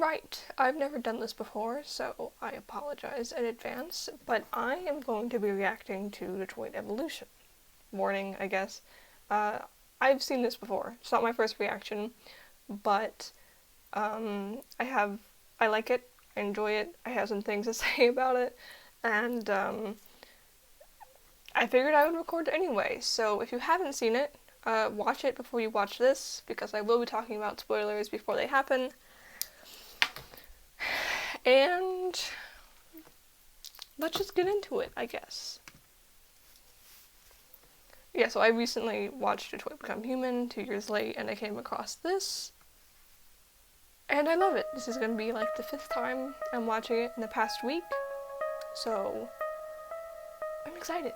Right, I've never done this before, so I apologize in advance, but I am going to be reacting to Detroit Evolution. Warning, I guess. I've seen this before. It's not my first reaction, but I like it, I enjoy it, I have some things to say about it, and I figured I would record anyway, so if you haven't seen it, watch it before you watch this, because I will be talking about spoilers before they happen. And let's just get into it, I guess. Yeah, so I recently watched Detroit Become Human 2 years late, and I came across this, and I love it. This is going to be like the 5th time I'm watching it in the past week, so I'm excited.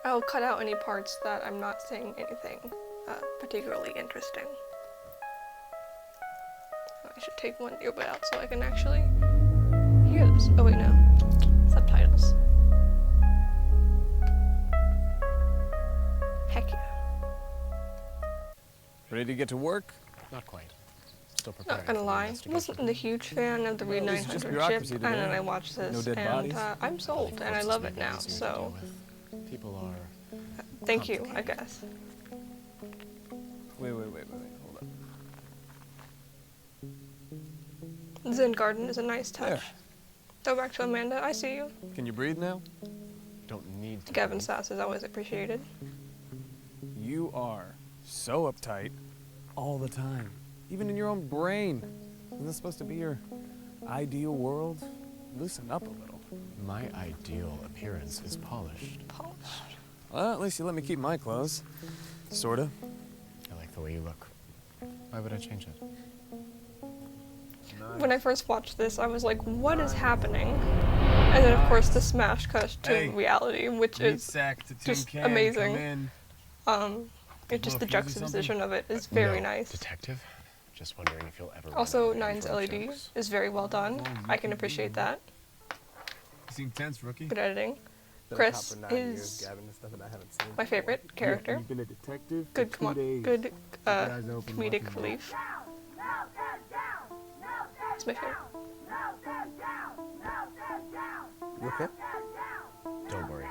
I'll cut out any parts that I'm not saying anything particularly interesting. I should take one earbud out so I can actually hear this. Oh wait, no. Subtitles. Heck yeah. Ready to get to work? Not quite. Still preparing. Not gonna lie, I wasn't a huge fan of the Read 900 chip, and then I watched this, and I'm sold, and I love it now, so... People are... Thank you, I guess. Wait, hold up. Zen Garden is a nice touch. There. Go back to Amanda, I see you. Can you breathe now? Don't need to. Gavin sass is always appreciated. You are so uptight all the time. Even in your own brain. Isn't this supposed to be your ideal world? Loosen up a little. My ideal appearance is polished. Polished. Well, at least you let me keep my clothes. Sorta. I like the way you look. Why would I change it? When I first watched this, I was like, what is happening? And then, of course, the smash cut to reality, which is just amazing. It's just the juxtaposition of it is very nice. Detective? Just wondering if you'll ever... Also, Nines LED is very well done. I can appreciate that. You seem tense, rookie. Good editing. Chris is my favorite character. You've been a detective for Good, 2 days. good Eyes open, comedic watching relief. It's my favorite. You okay? Don't worry.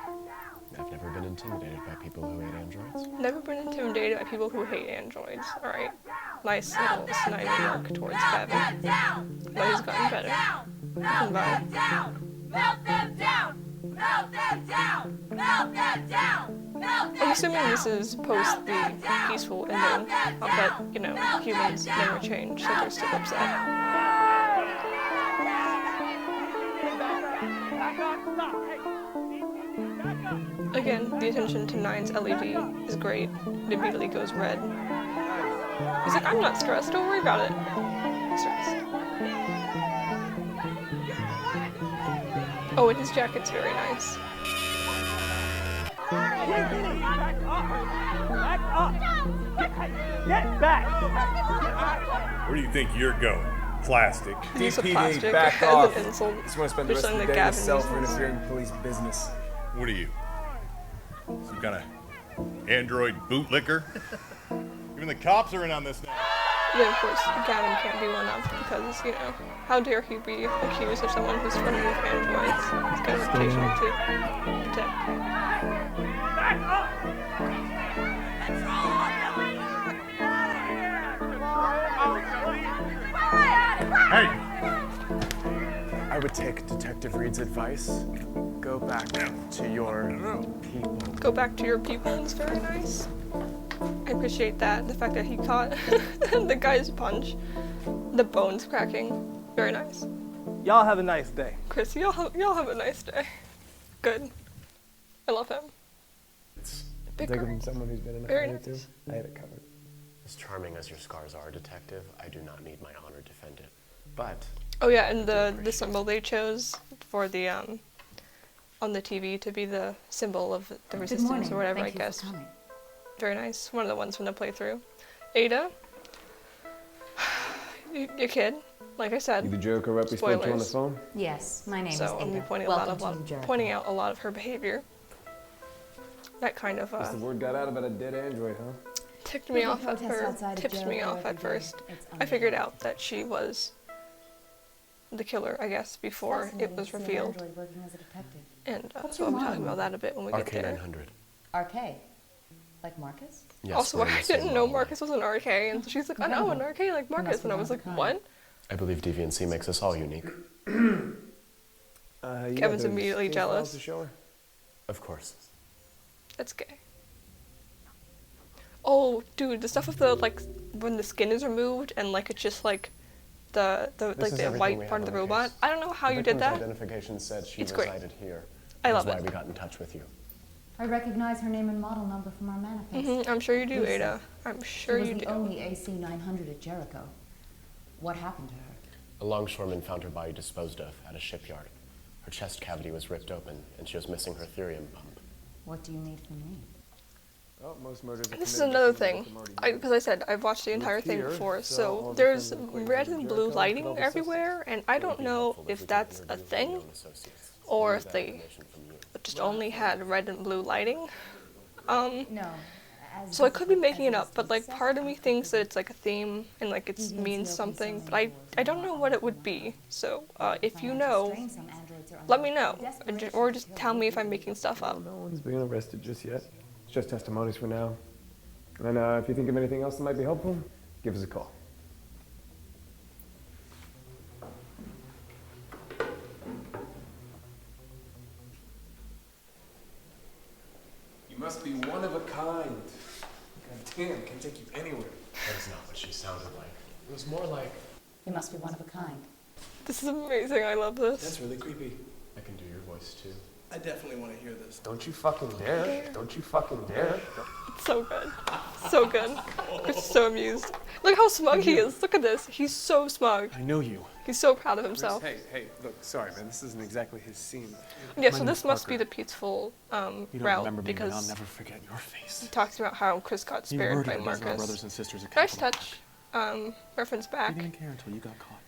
I've never been intimidated by people who hate androids. Never been intimidated by people who hate androids. Alright. Nice little snide remark towards Gavin. But he's gotten better. I'm assuming this is post the peaceful ending. I'll bet, you know, humans never change, so they're still upset. Again, the attention to Nines LED is great. It immediately goes red. He's like, I'm not stressed, don't worry about it. Stressed. Oh, and his jacket's very nice. Get back! Where do you think you're going? Plastic. Use of DPD, plastic back as off. an insult. Just want to spend the Just rest of the something day that in a cell Gavin for uses. interfering in police business. What are you? Some kind of android bootlicker? Even the cops are in on this now. Then, of course, Gavin can't be one up because, you know, how dare he be accused of someone who's friendly with androids? He's got a reputation to protect. Back up! Hey! I would take Detective Reed's advice. Go back to your people. Go back to your people is very nice. I appreciate that. The fact that he caught the guy's punch. The bones cracking. Very nice. Y'all have a nice day. Chris, y'all have a nice day. Good. I love him. Big Take it from girls. someone who's been in a Very fight or two. nice. I had it covered. As charming as your scars are, Detective, I do not need my honor defended. But... Oh yeah, and the symbol they chose for the on the TV to be the symbol of the resistance or whatever, I guess. Very nice. One of the ones from the playthrough. Ada, your kid, like I said. You the Joker rep we spoke to on the Spoilers. phone? Yes, my name So is I'm Ada. gonna be pointing out a lot of her behavior. That kind of Guess the word got out about a dead android, huh? tipped me off at first. I figured out that she was the killer, I guess, before it was revealed. And so I'll be talking about that a bit when we get there. RK900. RK? Like Marcus? Yes, Also, we're in I the same didn't know model Marcus was an RK, and so she's like, oh no, an RK like Marcus, and I was like, what? I believe deviancy makes us all unique. Kevin's immediately jealous. Of course. That's gay. Oh, dude, the stuff with the, like, when the skin is removed and, like, it's just, like, the white part of the robot. I don't know how you did that. Identification said she It's great. resided here. I love That's it. why we got in touch with you. I recognize her name and model number from our manifest. I'm sure you do, Lisa. Ada. I'm sure you She was do. the only AC-900 at Jericho. What happened to her? A longshoreman found her body disposed of at a shipyard. Her chest cavity was ripped open, and she was missing her therium pump. What do you need from me? Oh, most murders are This is committed another by thing, someone with a because I said I've watched the entire thing here, before, so so all the there's friends and red acquaintances and in blue Jericho lighting could all be everywhere, and I don't know if that's a thing, or if they just only had red and blue lighting. No. So I could be making it up, but like part of me thinks that it's like a theme and like it means something, but I don't know what it would be. So if you know, let me know, or just tell me if I'm making stuff up. No one's been arrested just yet. It's just testimonies for now. And if you think of anything else that might be helpful, give us a call. You must be one of a kind. God damn, can take you anywhere. That is not what she sounded like. It was more like... You must be one of a kind. This is amazing, I love this. That's really creepy. I can do your voice too. I definitely want to hear this. Don't you fucking dare. Don't you fucking dare. It's so good. So good. I'm so amused. Look how smug he is. Look at this. He's so smug. I know you. He's so proud of himself. Hey, look, sorry, man. This isn't exactly his scene. Yeah, so this must be the peaceful You don't route remember me, but I'll because never forget your face. he talks about how Chris got You spared murdered by a dozen of our Marcus. brothers and sisters at Nice Capitol. touch. Reference back. You didn't care until you got caught.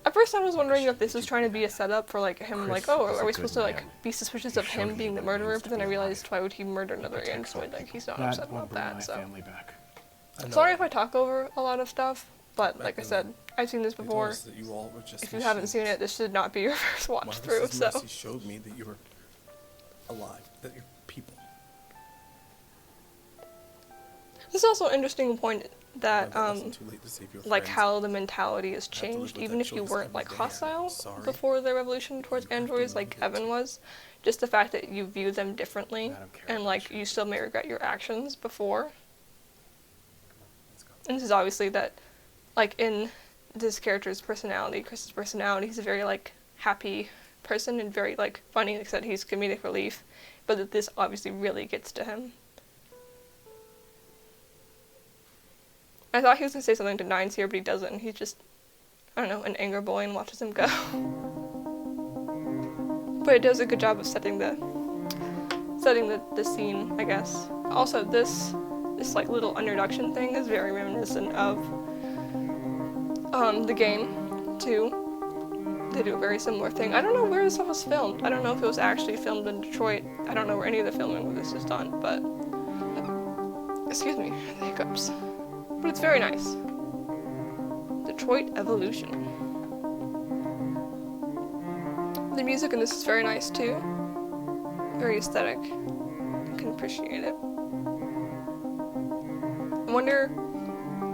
At first I was wondering if this was trying to be a setup for like him, like, oh, was are a we good supposed to like man. be suspicious He of him showed being me the what it murderer? means But to then I be realized why would he murder another android? Like he's not upset That about would bring that. my So family back. sorry if I talk over a lot of stuff, but like I said, I've seen this They told before. us that you all were just If you haven't seen it, this should not be your first watch through. Marcus's So mercy showed me that you're alive, that you're people. this is also an interesting point that Glad it wasn't too late to save your like friends. how the mentality has have to live changed, with even that if you choice weren't every like day. hostile Sorry. before the revolution towards You have to androids live like with it. Kevin was. Just the fact that you view them differently, I don't care and much. like you still may regret your actions before. And this is obviously that, like in this character's personality, Chris's personality, he's a very like happy person and very like funny, except he's comedic relief, but that this obviously really gets to him. I thought he was gonna say something to Nines here, but he doesn't. He's just, I don't know, an anger boy and watches him go. But it does a good job of setting the scene, I guess. Also, this like little introduction thing is very reminiscent of the game too. They do a very similar thing. I don't know where this stuff was filmed. I don't know if it was actually filmed in Detroit. I don't know where any of the filming of this is done, but excuse me, the hiccups. But it's very nice. Detroit Evolution. The music in this is very nice too. Very aesthetic. I can appreciate it. I wonder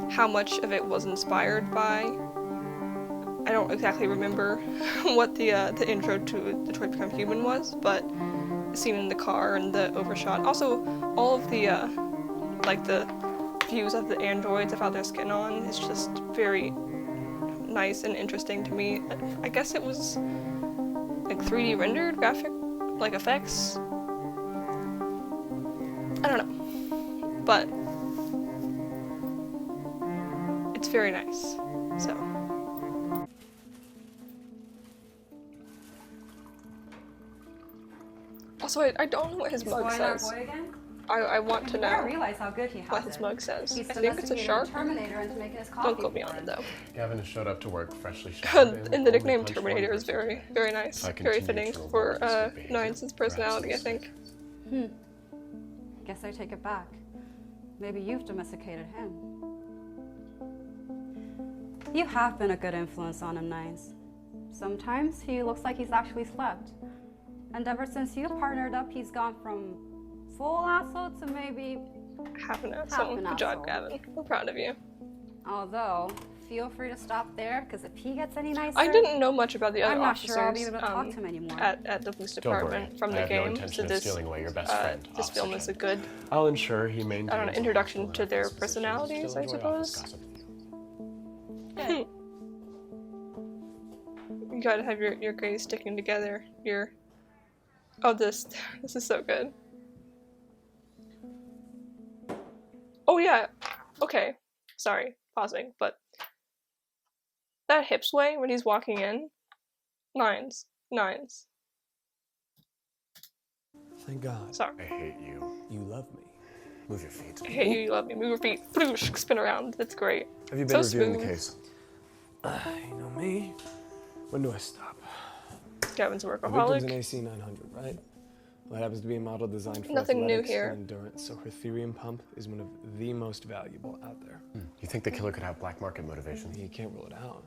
how much of it was inspired by. I don't exactly remember what the intro to Detroit Become Human was, but the scene in the car and the overshot. Also, all of the like the views of the androids of how their skin on is just very nice and interesting to me. I guess it was like 3D rendered graphic like effects. I don't know, but it's very nice. So. Also, I don't know what his mug says. I want to I know realize how good he has what his it. mug says. He's I think it's a domesticated shark. Terminator into making his coffee Don't quote me for on it him. though. Gavin has showed up to work freshly showered. And the only nickname punched one Terminator is person very, today. very nice. If I Very continue fitting to for reward this behavior, Nines' personality, I perhaps think. Guess I take it back. Maybe you've domesticated him. You have been a good influence on him, Nines. Sometimes he looks like he's actually slept. And ever since you partnered up, he's gone from full asshole to maybe half an asshole. Good job, Gavin. We're proud of you. Although, feel free to stop there, because if he gets any nicer... I didn't know much about the other I'm not officers sure I'll be able to talk to him anymore. At the police department from the game. So this, this film is a good I'll ensure he maintains I don't know, introduction to their personalities, I suppose. You gotta have your grays sticking together. Oh, this is so good. Oh yeah, okay. Sorry, pausing, but that hip sway when he's walking in, Nines. Thank God. Sorry. I hate you. You love me. Move your feet. I hate you, you love me. Move your feet. Ploosh, spin around. That's great. Have you been so reviewing smooth. the case? You know me. When do I stop? Gavin's a The workaholic. victim's an AC 900, right? Well, it happens to be a model designed for Nothing new athletics here. and endurance, so her therium pump is one of the most valuable out there. You think the killer could have black market motivation? You can't rule it out.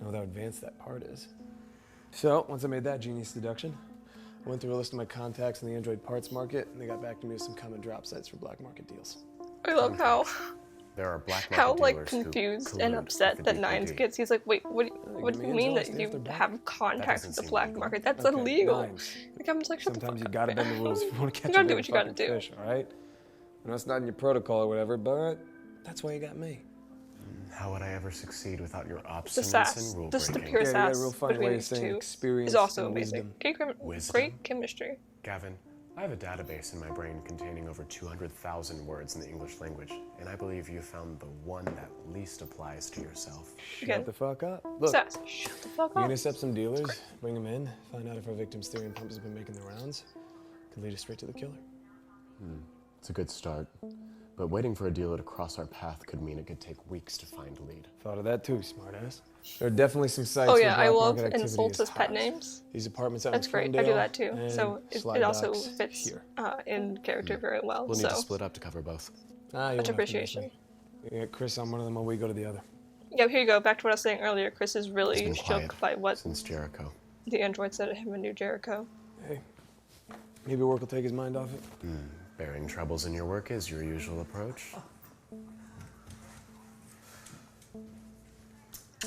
Know how advanced that part is. So, once I made that genius deduction, I went through a list of my contacts in the Android parts market, and they got back to me with some common drop sites for black market deals. I love how There are black market how like dealers who confused collude and with upset the that DPD. Nines gets. He's like, wait, what do you mean that you have contacts with the black market? That's illegal. Like, I'm just like, shut Sometimes the you fuck gotta up, bend the man. rules if you want to catch You gotta a do big what you gotta fucking do. fish, all right? I know it's not in your protocol or whatever, but that's why you got me. How would I ever succeed without your The obstinance sass, and rule just the breaking? pure Yeah, you got a sass real funny between way of these saying two experience is also and amazing. wisdom. Great chemistry. Gavin, I have a database in my brain containing over 200,000 words in the English language, and I believe you found the one that least applies to yourself. Shut the fuck up. Look, Sass, shut the fuck we up. intercept some dealers, bring them in, find out if our victim's therium pump has been making the rounds. Could lead us straight to the killer. It's a good start, but waiting for a dealer to cross our path could mean it could take weeks to find a lead. Thought of that too, smartass. There are definitely some sites Oh where yeah, I black love market activity insults is as pet hot. names. These apartments out That's in great. I do Ferndale that too. and So slide it also docks fits here. in character very well. We'll need so to split up to cover both. You much won't have to miss appreciation. me. You get Chris on one of them while we go to the other. Yeah, here you go. Back to what I was saying earlier. Chris is It's really been quiet shook by what since Jericho. the android said to him in New Jericho. Hey, maybe work will take his mind off it. Bearing troubles in your work is your usual approach.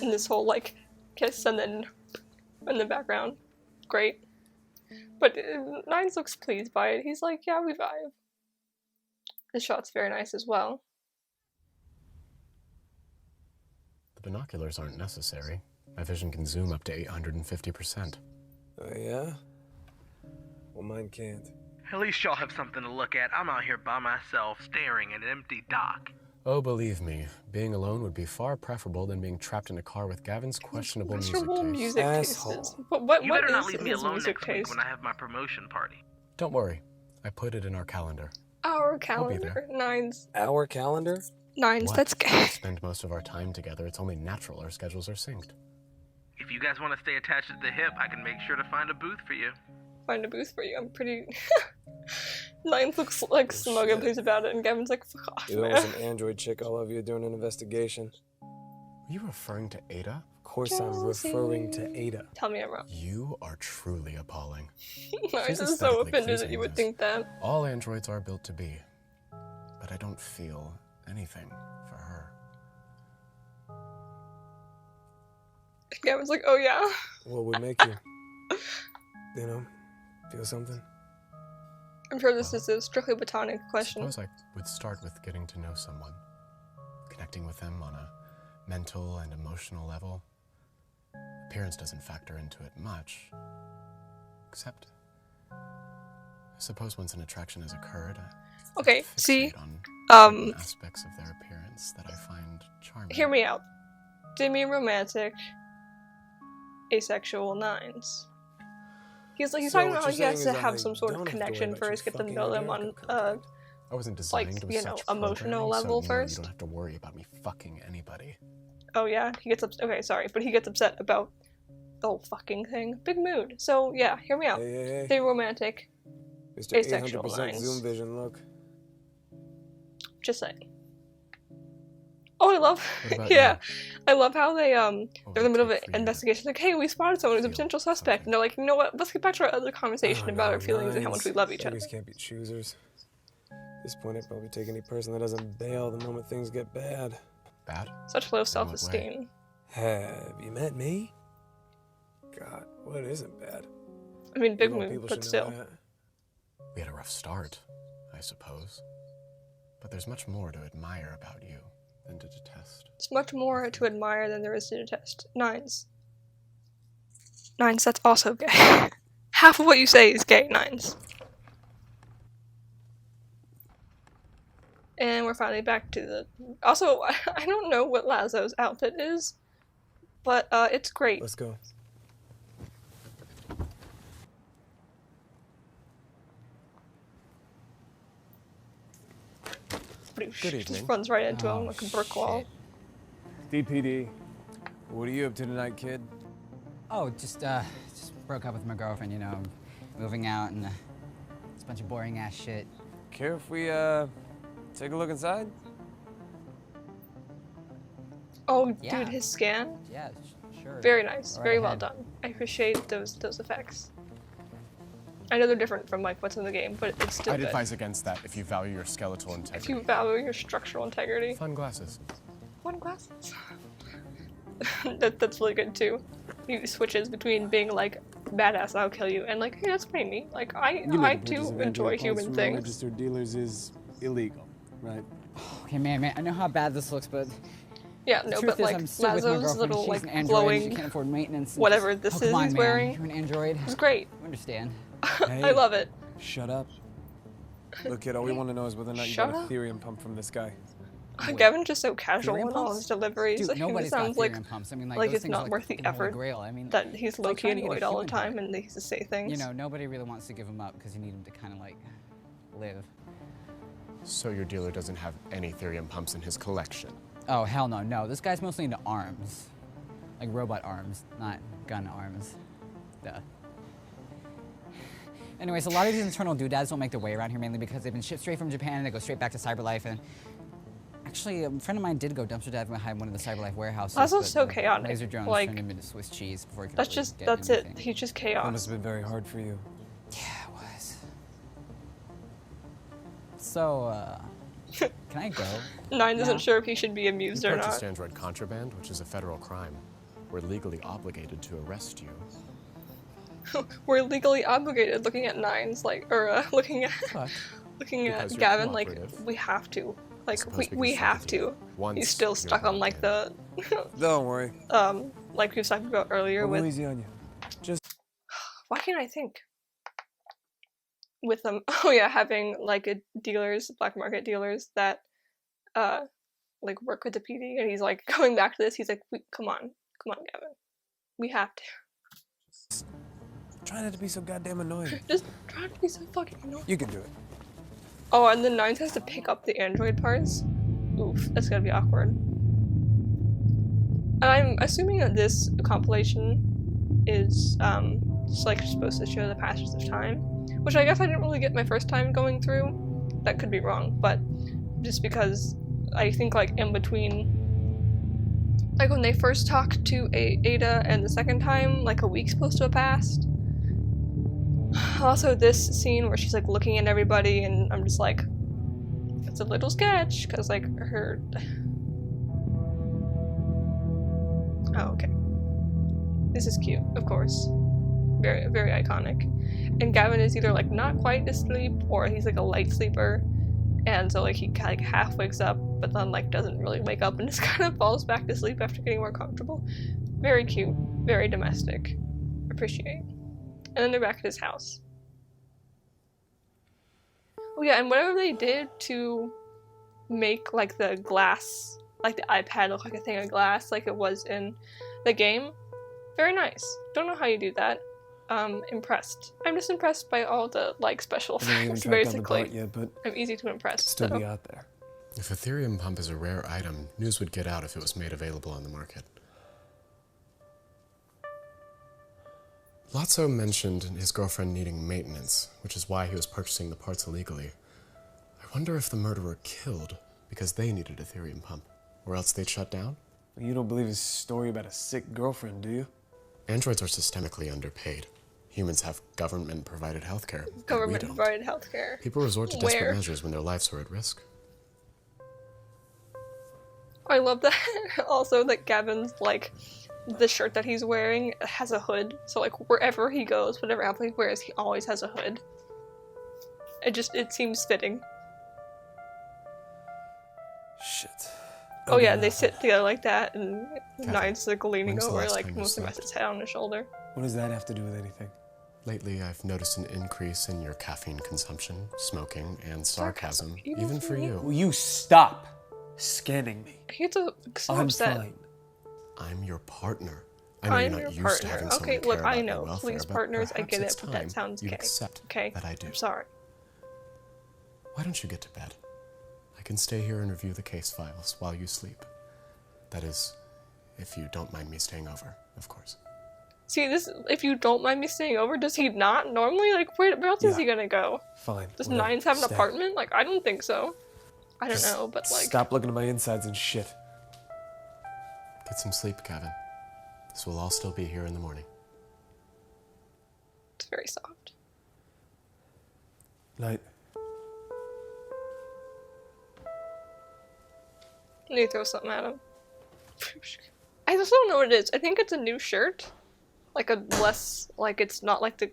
And this whole like kiss and then in the background, great. But Nines looks pleased by it. He's like, yeah, we vibe. The shot's very nice as well. The binoculars aren't necessary. My vision can zoom up to 850%. Oh yeah? Well, mine can't. At least y'all have something to look at. I'm out here by myself, staring at an empty dock. Oh, believe me, being alone would be far preferable than being trapped in a car with Gavin's questionable music taste. Music Asshole. tastes. But what You better not is leave me his alone music next week taste? when I have my promotion party. Don't worry, I put it in our calendar. Our be calendar. Nines. Our calendar? Nines, What? that's gay. We spend most of our time together. It's only natural our schedules are synced. If you guys want to stay attached at the hip, I can make sure to find a booth for you. Find a booth for you. I'm pretty. Nines looks like smug and pleased about it, and Gavin's like, fuck off, You're man. some android chick all over you doing an investigation. Are you referring to Ada? Of course I'm referring to Ada. Tell me I'm wrong. You are truly appalling. Nines She's is so aesthetically offended that pleasing, you would yes. think that. All androids are built to be, but I don't feel anything for her. Gavin's like, oh yeah. What would make you, feel something? I'm sure this is a strictly platonic question. Suppose I would start with getting to know someone, connecting with them on a mental and emotional level. Appearance doesn't factor into it much, except I suppose once an attraction has occurred, I Okay, fixate see, on certain aspects of their appearance that I find charming. hear me out. Demi-romantic, asexual Nines. He's like, he's So talking what about how you're he has saying to is have I some sort of don't have to worry connection about your first, get to fucking know them on Jericho contract. I wasn't designed with such emotional programming, level so first. You don't have to worry about me fucking anybody. Oh yeah, he gets upset. Okay, sorry, but he gets upset about the whole fucking thing. Big mood. So yeah, hear me out. Hey. They're romantic. Mr. Asexual 800% Nines. zoom vision, look. Just saying. Oh, I love, about yeah, you? I love how they they're in the middle of an take for you investigation. Like, hey, we spotted someone who's a potential suspect, and they're like, you know what? Let's get back to our other conversation about our feelings and how much we love each other. Beggars can't be choosers. At this point, I'd probably take any person that doesn't bail the moment things get bad. Bad? Such low self-esteem. Have you met me? God, what isn't bad? I mean, big You know, move, people but should know still. that. We had a rough start, I suppose. But there's much more to admire about you than to detest. It's much more to admire than there is to detest. Nines. Nines, that's also gay. Half of what you say is gay, Nines. And we're finally back to the... Also, I don't know what Lazo's outfit is, but it's great. Let's go. Good evening. Just runs right into him like a brick wall. DPD. What are you up to tonight, kid? Oh, just broke up with my girlfriend, you know, moving out and it's a bunch of boring ass shit. Care if we, take a look inside? Oh, Yeah. dude, his scan? Yeah, sure. Very nice. Go right Very well ahead. done. I appreciate those effects. I know they're different from like what's in the game, but it's still I'd good. advise against that if you value your skeletal If integrity. you value your structural integrity. Fun glasses. Fun glasses. That's really good too. He switches between being like badass, I'll kill you, and like, hey, that's pretty neat. Like I too enjoy human things. Registered dealers is illegal, right? Okay, man, I know how bad this looks, but Yeah, the no, truth but is like I'm still with my Lazo's girlfriend. little She's like an android. glowing She can't afford maintenance. whatever this oh, is come on, he's man. wearing. You're an android. It's great. You understand. I love it. Shut up. Look, kid, all we want to know is whether or not you Shut got a up. therium pump from this guy. Gavin's just so casual Therium in all pumps? his deliveries. Dude, like, it nobody's got sounds like therium pumps. I mean, like, those it's things not are like worth the fucking holy effort. grail. I mean, that he's it's like low-key trying to get a annoyed all the human time heart. and he needs to say things. You know, nobody really wants to give him up because you need him to kind of like live. So your dealer doesn't have any therium pumps in his collection? Oh, hell no, no. This guy's mostly into arms. Like robot arms, not gun arms. Duh. Anyways, a lot of these internal doodads don't make their way around here mainly because they've been shipped straight from Japan and they go straight back to Cyberlife. And actually, a friend of mine did go dumpster diving behind one of the Cyberlife warehouses. That's but so the chaotic. Laser drones Like, turned him into Swiss cheese before he could That's really just, get that's anything. it. He's just That chaos. must have been very hard for you. Yeah, it was. So, can I go? Nines Yeah. isn't sure if he should be You amused or purchased not. android contraband, which is a federal crime. We're legally obligated to arrest you. We're legally obligated looking at Nines, like, or looking at But looking because at you're Gavin, like, cooperative, we have to. Like, suppose we we can have stick with you. to. Once He's still you're stuck on, like, the, Don't worry. like we was talking about earlier We'll go with, easy on you. Just why can't I think? With them, oh yeah, having, like, a dealers, black market dealers that, like, work with the PD, and he's, like, going back to this, he's like, come on, Gavin. We have to. try not to be so goddamn annoying. Just try to be so fucking annoying. You can do it. Oh, and then Nines has to pick up the android parts. Oof, that's gonna be awkward. And I'm assuming that this compilation is just like supposed to show the passage of time, which I guess I didn't really get my first time going through. That could be wrong, but just because I think like in between, like when they first talked to Ada and the second time, like a week's supposed to have passed. Also, this scene where she's like looking at everybody, and I'm just like, it's a little sketch because like her. Oh, okay. This is cute, of course. Very, very iconic. And Gavin is either like not quite asleep or he's like a light sleeper, and so like he like half wakes up, but then like doesn't really wake up and just kind of falls back to sleep after getting more comfortable. Very cute, very domestic. Appreciate. And then they're back at his house. Oh yeah, and whatever they did to make like the glass, like the iPad look like a thing of glass like it was in the game, very nice. Don't know how you do that. Impressed. I'm just impressed by all the like special I haven't even effects, tracked down the basically. part yet, but I'm easy to impress. still so. be out there. If a therium pump is a rare item, news would get out if it was made available on the market. Lotso mentioned his girlfriend needing maintenance, which is why he was purchasing the parts illegally. I wonder if the murderer killed because they needed a therium pump, or else they'd shut down. You don't believe his story about a sick girlfriend, do you? Androids are systemically underpaid. Humans have government-provided healthcare. Government-provided healthcare. People resort to desperate measures when their lives are at risk. I love that. Also, that Gavin's, like, the shirt that he's wearing has a hood. So, like, wherever he goes, whatever outfit he wears, he always has a hood. It seems fitting. Shit. Oh yeah, they sit together like that, and Gavin, Nines like leaning when's the over, last like time you mostly slept? has his head on his shoulder. What does that have to do with anything? Lately, I've noticed an increase in your caffeine consumption, smoking, and sarcasm, even for you. Will you stop scanning me? He gets so I'm upset. fine. I'm your partner. I know I'm you're your not used partner. to having Okay, someone look, care I about know. your welfare, Please, but partners, I perhaps get it's it, but that time sounds you'd gay. accept Okay, that I do. I'm sorry. Why don't you get to bed? I can stay here and review the case files while you sleep. That is, if you don't mind me staying over, of course. See, this, if you don't mind me staying over, does he not normally? Like, where else is he gonna go? Fine. Does whatever. Nines have an Stay. apartment? Like, I don't think so. I don't Just know, but like... Stop looking at my insides and shit. Get some sleep, Gavin. This will all still be here in the morning. It's very soft. Night. I need to throw something at him. I just don't know what it is. I think it's a new shirt. Like a less, like it's not like the...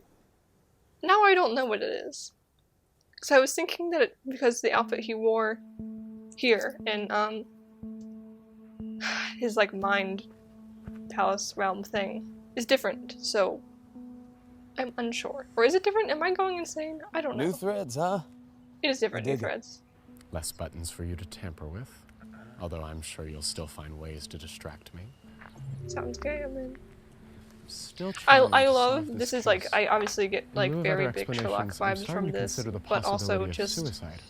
Now I don't know what it is. Because I was thinking that because the outfit he wore here in, his like mind palace realm thing is different, so I'm unsure. Or is it different? Am I going insane? I don't know. New threads, huh? It is different, new dig it. threads. Less buttons for you to tamper with, although I'm sure you'll still find ways to distract me. Sounds gay, I mean. Still I trying to love, solve this is like, I obviously get In like lieu of very other big Sherlock explanations, I'm vibes starting from to this, consider the but also possibility of just, suicide.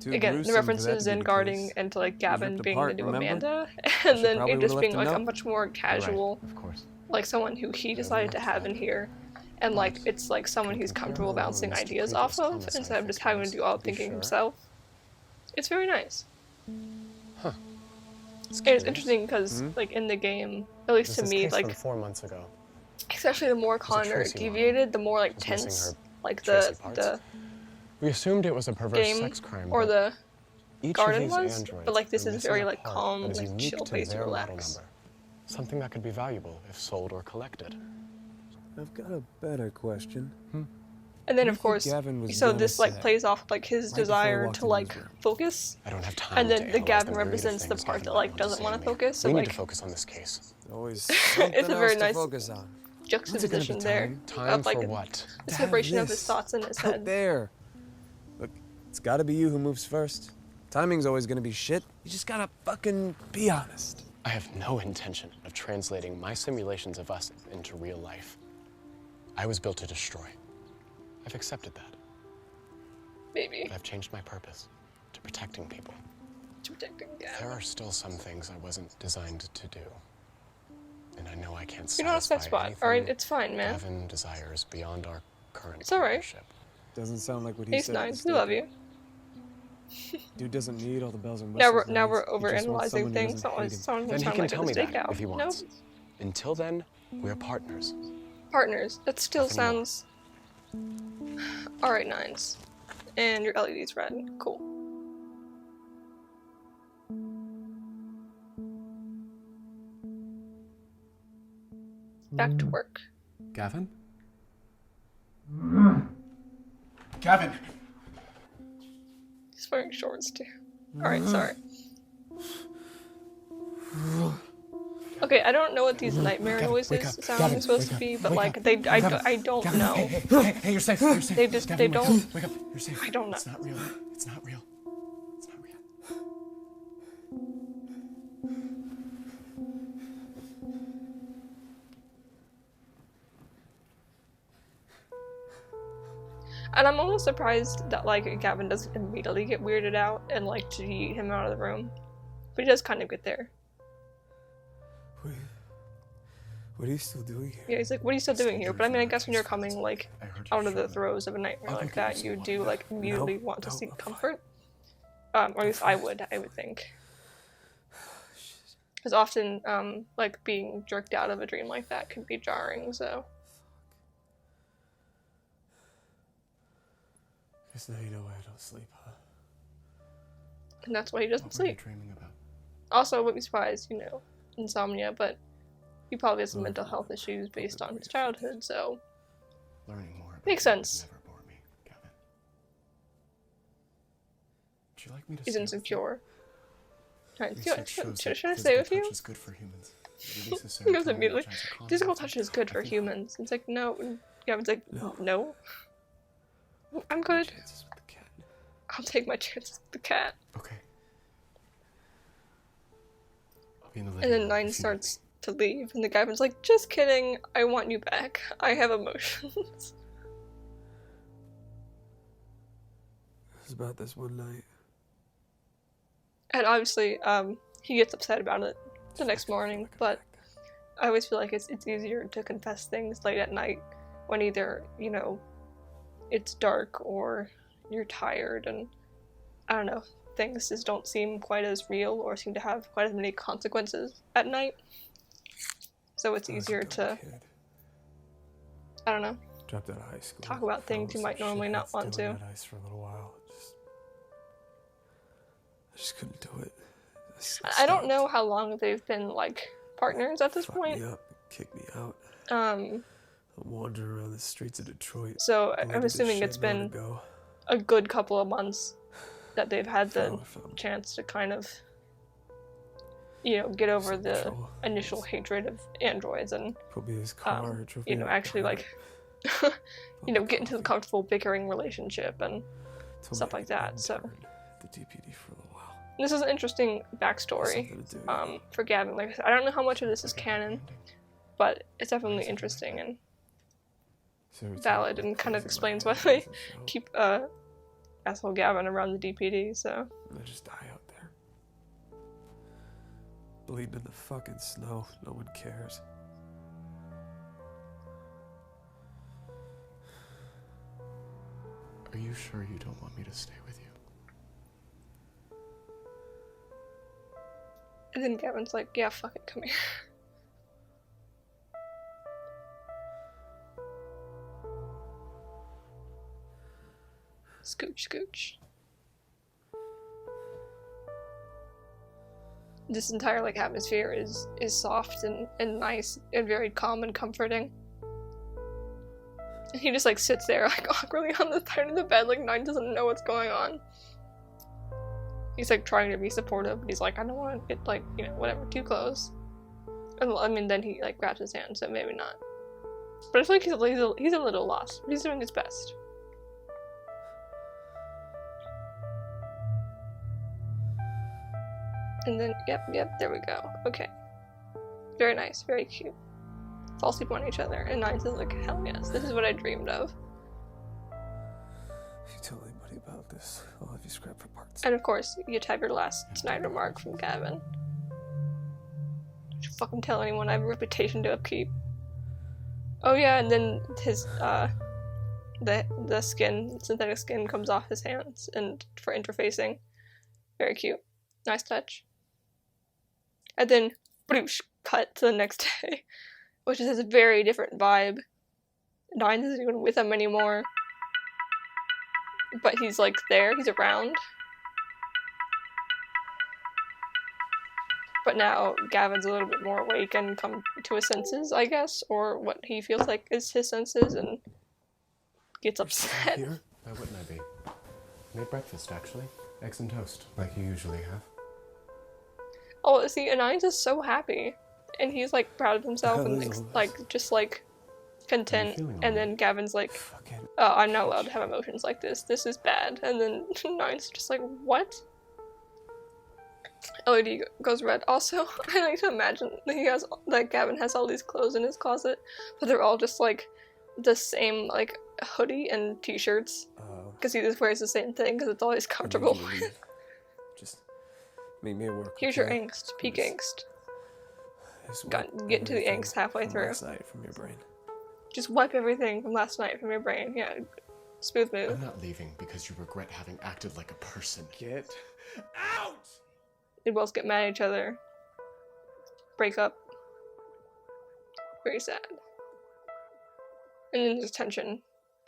Too again, the gruesome for that references to be and the guarding case. into like He was Gavin ripped being apart, the new remember? Amanda, She and then probably it just would've being left a like a note. much more casual, Of course. like someone who he decided to have in here, and like it's like someone he's comfortable bouncing ideas off of, instead of just having to do all the thinking himself. It's very nice. Huh. And it's interesting because like in the game, at least to me, like 4 months ago. especially the more Connor Tracy model. deviated, the more like Was missing tense, her like Tracy the parts. We assumed it was a perverse game sex crime, or but the each garden of these was, androids but like this are is missing very a like part calm, that is like unique chill to place to their model relax. number. Something that could be valuable if sold or collected. I've got a better question. And then What of do you course, think Gavin was so gonna this like say plays off like his right before he desire walked to into his like room? focus, I don't have time and to then the analyze Gavin myriad of represents the things part Gavin that might like want to doesn't say want to to me. focus. So We need like to focus on this case. Always something it's a very else nice to focus on. juxtaposition there Time of like for what? the To separation have of his this thoughts in his out head. there. Look, it's gotta be you who moves first. Timing's always gonna be shit. You just gotta fucking be honest. I have no intention of translating my simulations of us into real life. I was built to destroy. I've accepted that. Maybe But I've changed my purpose to protecting people. to protecting There Gavin. are still some things I wasn't designed to do. And I know I can't You're not a satisfy sex bot. anything Alright, it's fine, man. Gavin desires beyond our current It's alright. partnership. Doesn't sound like what he Ace said. Nines, we love you. Dude doesn't need all the bells and Now whistles. we're Nines. He just wants overanalyzing someone who things. doesn't hate him. Someone Then he sound can like tell a me that stakeout. if he No, wants. Until then, we're partners. partners. That still Nothing more. sounds. Alright, Nines. And your LED's red. Cool. Back to work. Gavin? Gavin! He's wearing shorts too. Alright, sorry. Okay, I don't know what these nightmare Gavin, noises wake up. sound Gavin, are supposed wake to up. be, but Wake like up. I don't know. Hey, you're safe. You're safe. They just- Gavin, they wake don't- Up. Wake up. You're safe. I don't know. It's not real. It's not real. It's not real. And I'm almost surprised that like Gavin doesn't immediately get weirded out and like to yeet him out of the room. But he does kind of get there. What are you still doing here? Yeah, he's like, what are you still doing here? But I mean, I guess when you're coming like I heard you out of the showing. throes of a nightmare I'll like go get that, you you some do water. like immediately No, want to no, seek I'm fine. comfort. Or at least I would think. Because often, like, being jerked out of a dream like that can be jarring, so. Guess now you know why I don't sleep, huh? And that's why he doesn't What were you sleep. dreaming about? Also, I wouldn't be surprised, you know, insomnia, but he probably has some mental health issues based on his childhood, so. Learning more about Makes you would sense. never bore me, Gavin. Would you like me to He's stay with you? insecure. Alright, Research shows that should I stay with physical you? touch is good for humans. It releases He goes serotonin, immediately. which has a calming Physical effect. touch is good I for think- humans. It's like, no. Gavin's like, no. I'm good. Chances with the cat. I'll take my chances with the cat. Okay. I'll be in the living And then room Nine if you starts to leave, and the Gavin's like, just kidding. I want you back. I have emotions. It was about this one night. And obviously, he gets upset about it the next morning, but I always feel like it's easier to confess things late at night when either, you know, it's dark or you're tired, and I don't know, things just don't seem quite as real or seem to have quite as many consequences at night. So it's easier to, I don't know, Dropped out of high school. talk about things you might normally not want to. That ice for a little while. I just couldn't do it. I don't know how long they've been, like, partners at this point. Me up, kicked me out. Um, I'm wandering around the streets of Detroit. so bleeding I'm to assuming shit, it's nowhere been to go. a good couple of months that they've had the Found chance to kind of, you know, get over some the trouble. initial hatred of androids and, Put me in his car, drove you me know, out actually, the like, you know, get into the comfortable bickering relationship and Told stuff me like I that. could So intern at the DPD for a little while. this is an interesting backstory Something to do. for Gavin. Like I said, I don't know how much of this is canon, but it's definitely interesting and valid, and kind of explains why they keep asshole Gavin around the DPD. So And I just die out there. Bleeding in the fucking snow. No one cares. Are you sure you don't want me to stay with you? and then Gavin's like, yeah, fuck it, come here. Scooch, scooch. This entire like atmosphere is soft and nice and very calm and comforting. And he just like sits there like awkwardly on the side of the bed, like Nine doesn't know what's going on. He's like trying to be supportive, but he's like, I don't want to get like, you know, whatever, too close. And I mean, then he like grabs his hand, so maybe not. But I feel like he's a little lost, but he's doing his best. And then, yep, there we go. Okay. Very nice, very cute. Fall asleep on each other, and Nines is like, hell yes, this is what I dreamed of. If you tell anybody about this, I'll have you scrap for parts. And of course, you have your last snide remark from Gavin. Don't you fucking tell anyone, I have a reputation to upkeep. Oh yeah, and then his, the skin, synthetic skin comes off his hands, and for interfacing. Very cute. Nice touch. And then, bloosh, cut to the next day, which is a very different vibe. Nines isn't even with him anymore. But he's like there, he's around. But now Gavin's a little bit more awake and come to his senses, I guess, or what he feels like is his senses, and gets upset. Here? Why wouldn't I be? I made breakfast, actually. Eggs and toast, like you usually have. Oh, see, Anais is so happy, and he's like proud of himself and like just like content. And then Gavin's like, "Oh, I'm not allowed to have emotions like this. This is bad." And then Nine's just like, "What?" LED goes red. Also, I like to imagine that Gavin has all these clothes in his closet, but they're all just like the same like hoodie and t-shirts, because he just wears the same thing because it's always comfortable. Just meet me at work. Here's your angst, peak angst. Get into the angst halfway through. Last night from your brain. Just wipe everything from last night from your brain. Yeah, smooth move. I'm not leaving because you regret having acted like a person. Get Out! They both get mad at each other. Break up. Very sad. And then there's tension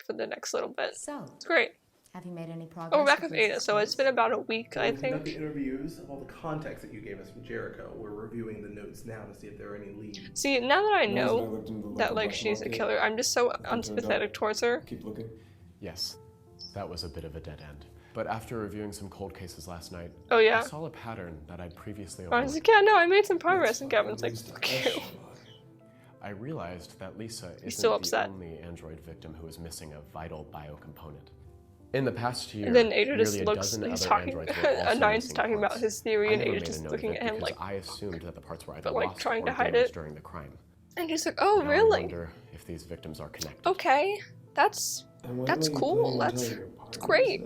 for the next little bit. So, it's great. have you made any progress? Oh, we're back with Ada, so it's been about a week, I We've conducted think. interviews of all the context that you gave us from Jericho. We're reviewing the notes now to see if there are any leads. See, now that I know that, like, she's a killer, I'm just so unsympathetic towards her. Keep looking. Yes, that was a bit of a dead end. But after reviewing some cold cases last night, Oh, yeah? I saw a pattern that I'd previously I was overlooked. like, yeah, no, I made some progress, and Gavin's like, fuck you. I realized that Lisa isn't still the upset. only android victim who is missing a vital biocomponent. In the past year, And then Ada just nearly a looks, dozen he's other talking, androids were also Nines missing talking about parts. his theory, I and never Ada's made a just note looking of at it him because like, I assumed that the parts were either but, like, lost trying or to hide damaged it. during the crime. and he's like, oh, Now really? I wonder if these victims are connected. Okay, that's cool. That's great.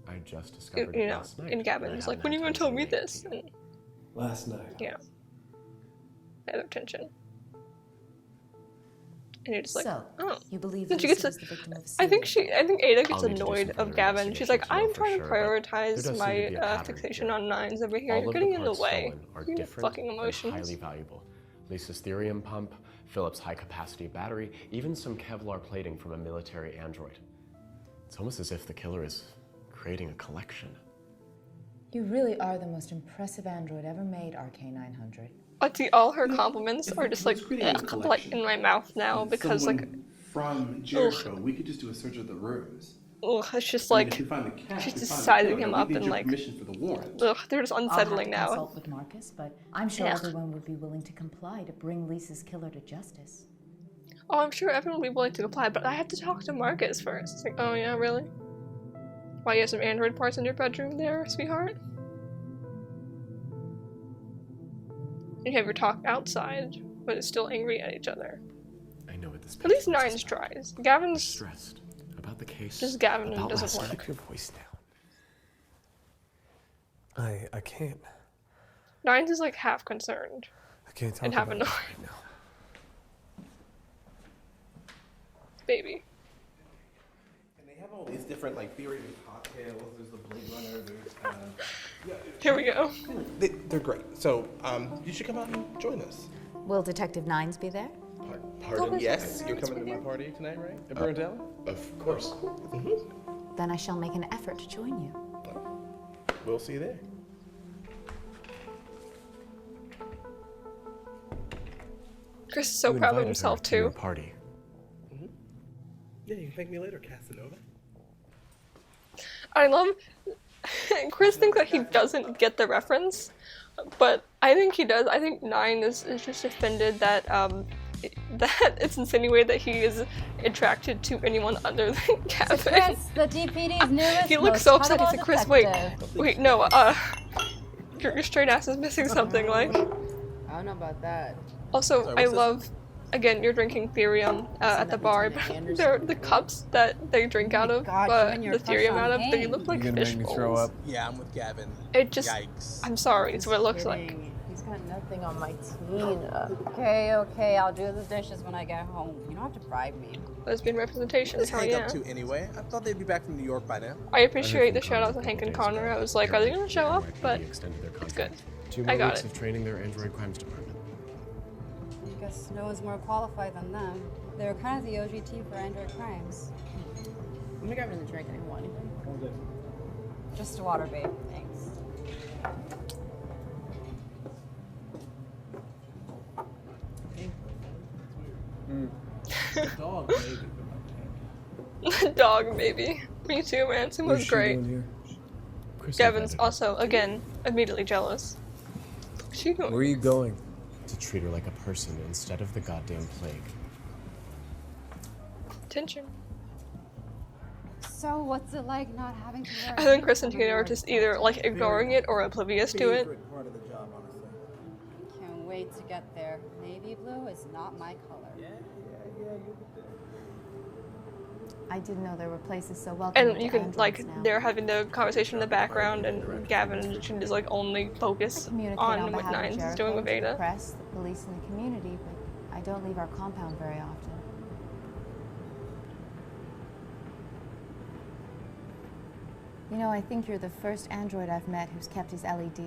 I just discovered You it know, last night. and Gavin was like, when are you going to tell me this? And, Last night. yeah. Other tension. And you're just like, So, oh. you believe Then she Lisa gets was the victim of I think Ada gets I'll need to do annoyed some of further Gavin. She's like, investigation to know I'm for trying to sure, but there prioritize does seem to my be a pattern fixation here. on Nines over here. All You're of the getting in the parts way. stolen are You different fucking emotions. and highly valuable. Lisa's therium pump, Philip's high-capacity battery, even some Kevlar plating from a military android. It's almost as if the killer is creating a collection. You really are the most impressive android ever made, RK900. But see, all her compliments are just like, creating a like collection. in my mouth now because like, From Jericho, we could just do a search of the rooms. ugh, it's just I mean, like, if we find the cat, she's we just find the sizing killer. him We up need and your like, permission for the warrant. ugh, they're just I'll have unsettling to now. consult with Marcus, but I'm sure Yeah. everyone would be willing to comply to bring Lisa's killer to justice. Oh, I'm sure everyone will be willing to comply, but I have to talk to Marcus first. It's like, oh yeah, really? Why, you have some android parts in your bedroom there, sweetheart? You have your talk outside, but it's still angry at each other. I know what this At least picture is Nines about. tries. Gavin's Stressed about the case. just Gavin and about doesn't last work. night. Keep your voice down. I can't. Nines is like half concerned I can't talk and half about annoyed. this right now. Baby. And they have all these different like theory of cocktails. There's the Blade Runner. There's yeah. Here we go. They're great. So you should come out and join us. Will Detective Nines be there? Pardon? Yes, you're coming to my party tonight, right? At Burnt Alley? Of course. Then I shall make an effort to join you. We'll see you there. Chris is so You proud of invited himself her to your too. party. Yeah, you can thank me later, Casanova. I love Chris thinks that he doesn't get the reference, but I think he does. I think Nine is just offended that that it's insinuated that he is attracted to anyone other than Gavin. Chris, the DPD's newest He looks most so upset. He's huggable like, Chris, detective. wait, no, your straight ass is missing something. Like, I don't know about that. also, Sorry, I what's this? love. Again, you're drinking therium at the bar, but they're the cups that they drink out of, God, you but and the your therium crush out on of, they Hank. look like You're gonna fish make me throw bowls. up. Yeah, I'm with Gavin. It just, Yikes. I'm sorry, it's what it looks like. Kidding. He's got nothing on my Tina. Okay, I'll do the dishes when I get home. You don't have to bribe me. Lesbian representation, Let's hell hang yeah. up to anyway. I thought they'd be back from New York by now. I appreciate the from shout out to Connor a Hank and couple days Connor. ago. I was like, are they gonna show up? NYPD But extended their it's good. contract. 2 I more got weeks it. of training their android crimes department. I guess no one's more qualified than them. They're kind of the OGT for Android crimes. Let me grab another drink. I didn't want anything. Just a water, babe. Thanks. Dog, baby. Dog, maybe. Me too, man. Sim was great. Chris Gavin's invited her also, again, immediately jealous. What's she doing? Where are you going? to treat her like a person instead of the goddamn plague. Tension. So what's it like not having to learn? I think Chris and Tina are just either like ignoring it or oblivious to it. Part of the job, honestly. Can't wait to get there. Navy blue is not my color. Yeah, you'll get there. I didn't know there were places so welcoming. And you can like they're having the conversation in the background, and Gavin can just like only focus on what Nines is doing with Ada. The press, the police, and the community, but I don't leave our compound very often. You know, I think you're the first android I've met who's kept his LED.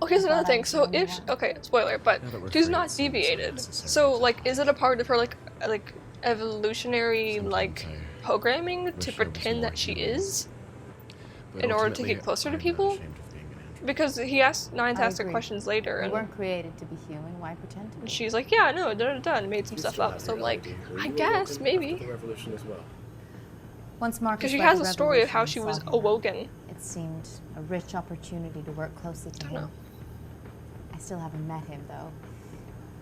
Okay, here's another thing. So only if one. okay, spoiler, but Now that we're she's free, not it seems deviated. unnecessary So to like, is it a part of her like evolutionary Sometimes like I programming wish to I was pretend more that she human. is But in order to ultimately, get closer to I'm not people? ashamed of being an android. Because Nines I asked her agree. questions later, You and weren't created to be human. Why pretend to be? she's like, yeah, no, and made some You stuff still up. have So your like, LED, or I you were guess woken maybe after the revolution as well. Once Marcus because she led has the a story of how revolution she and was saw him, awoken. It seemed a rich opportunity to work closely to I don't him. know. I still haven't met him, though.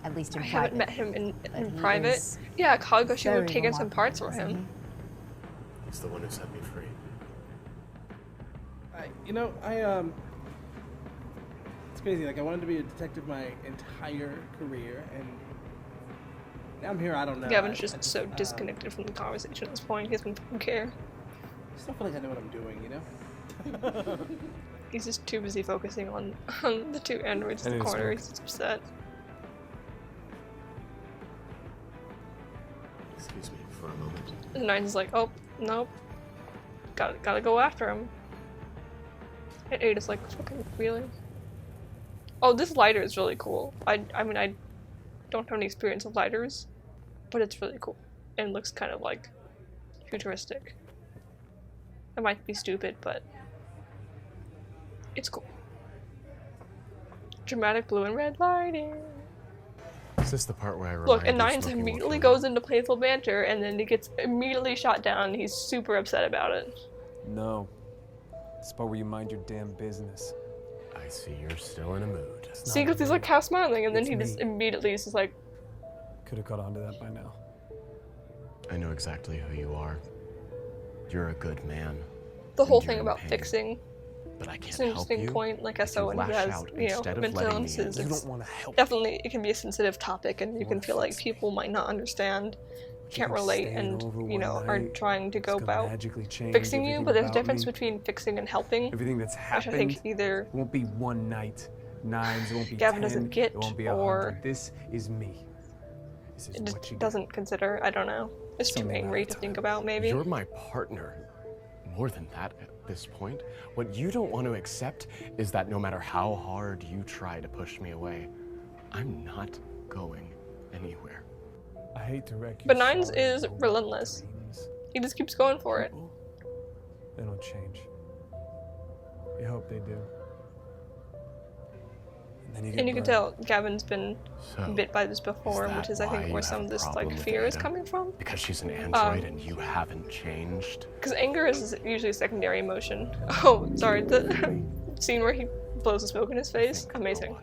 At least in I private. haven't met him in But he private. is Yeah, Kago, she would very have taken some parts from remarkable, isn't him. He's the one who set me free. It's crazy. Like, I wanted to be a detective my entire career, and now I'm here. I don't know. Gavin's just so disconnected from the conversation at this point. He doesn't fucking care. I still feel like I know what I'm doing, you know? He's just too busy focusing on the two androids in I the need to corner. smoke. He's upset. Excuse me for a moment. And Nines is like, oh, nope. Gotta go after him. And Ada's like, fucking really? Oh, this lighter is really cool. I mean, I don't have any experience with lighters, but it's really cool. And looks kind of like futuristic. It might be stupid, but it's cool. Dramatic blue and red lighting. Is this the part where I remind Look, and you Nines smoking will immediately kill you? goes into playful banter, and then he gets immediately shot down. And he's super upset about it. No. It's the part where you mind your damn business. I see you're still in a mood. See, because he's like half smiling, and then It's he just me. immediately is just like, Could have caught on to that by now. I know exactly who you are. You're a good man. the whole and you're thing in about pain. fixing. But I can't It's an help interesting you. point, like I if saw you when he lash has, out you know, instead of mental letting me illnesses. in. You It's don't want to help. definitely, it can be a sensitive topic, and you You can wanna feel like fix people might not understand, can't think relate, staying and over you know, one are night trying to is go gonna about magically change fixing you. everything But there's a about difference me. between fixing and helping, Everything that's which I happened think either won't be one night. Nines, it won't be Gavin 10, doesn't get, it won't be or 100. This is me. This is it what just you doesn't consider. I don't know. It's too Something angry at a to think time. about, maybe. You're my partner. More than that at this point, what you don't want to accept is that no matter how hard you try to push me away, I'm not going anywhere. I hate to wreck you. But Nines is relentless. He just keeps going for it. They don't change. You hope they do. And then And you can burned. tell Gavin's been So, bit by this before, that which is I why think you where have some a of this problem like with fear is Ada? coming from. Because she's an android and you haven't changed? Because anger is usually a secondary emotion. Oh, sorry, the scene where he blows the smoke in his face, amazing.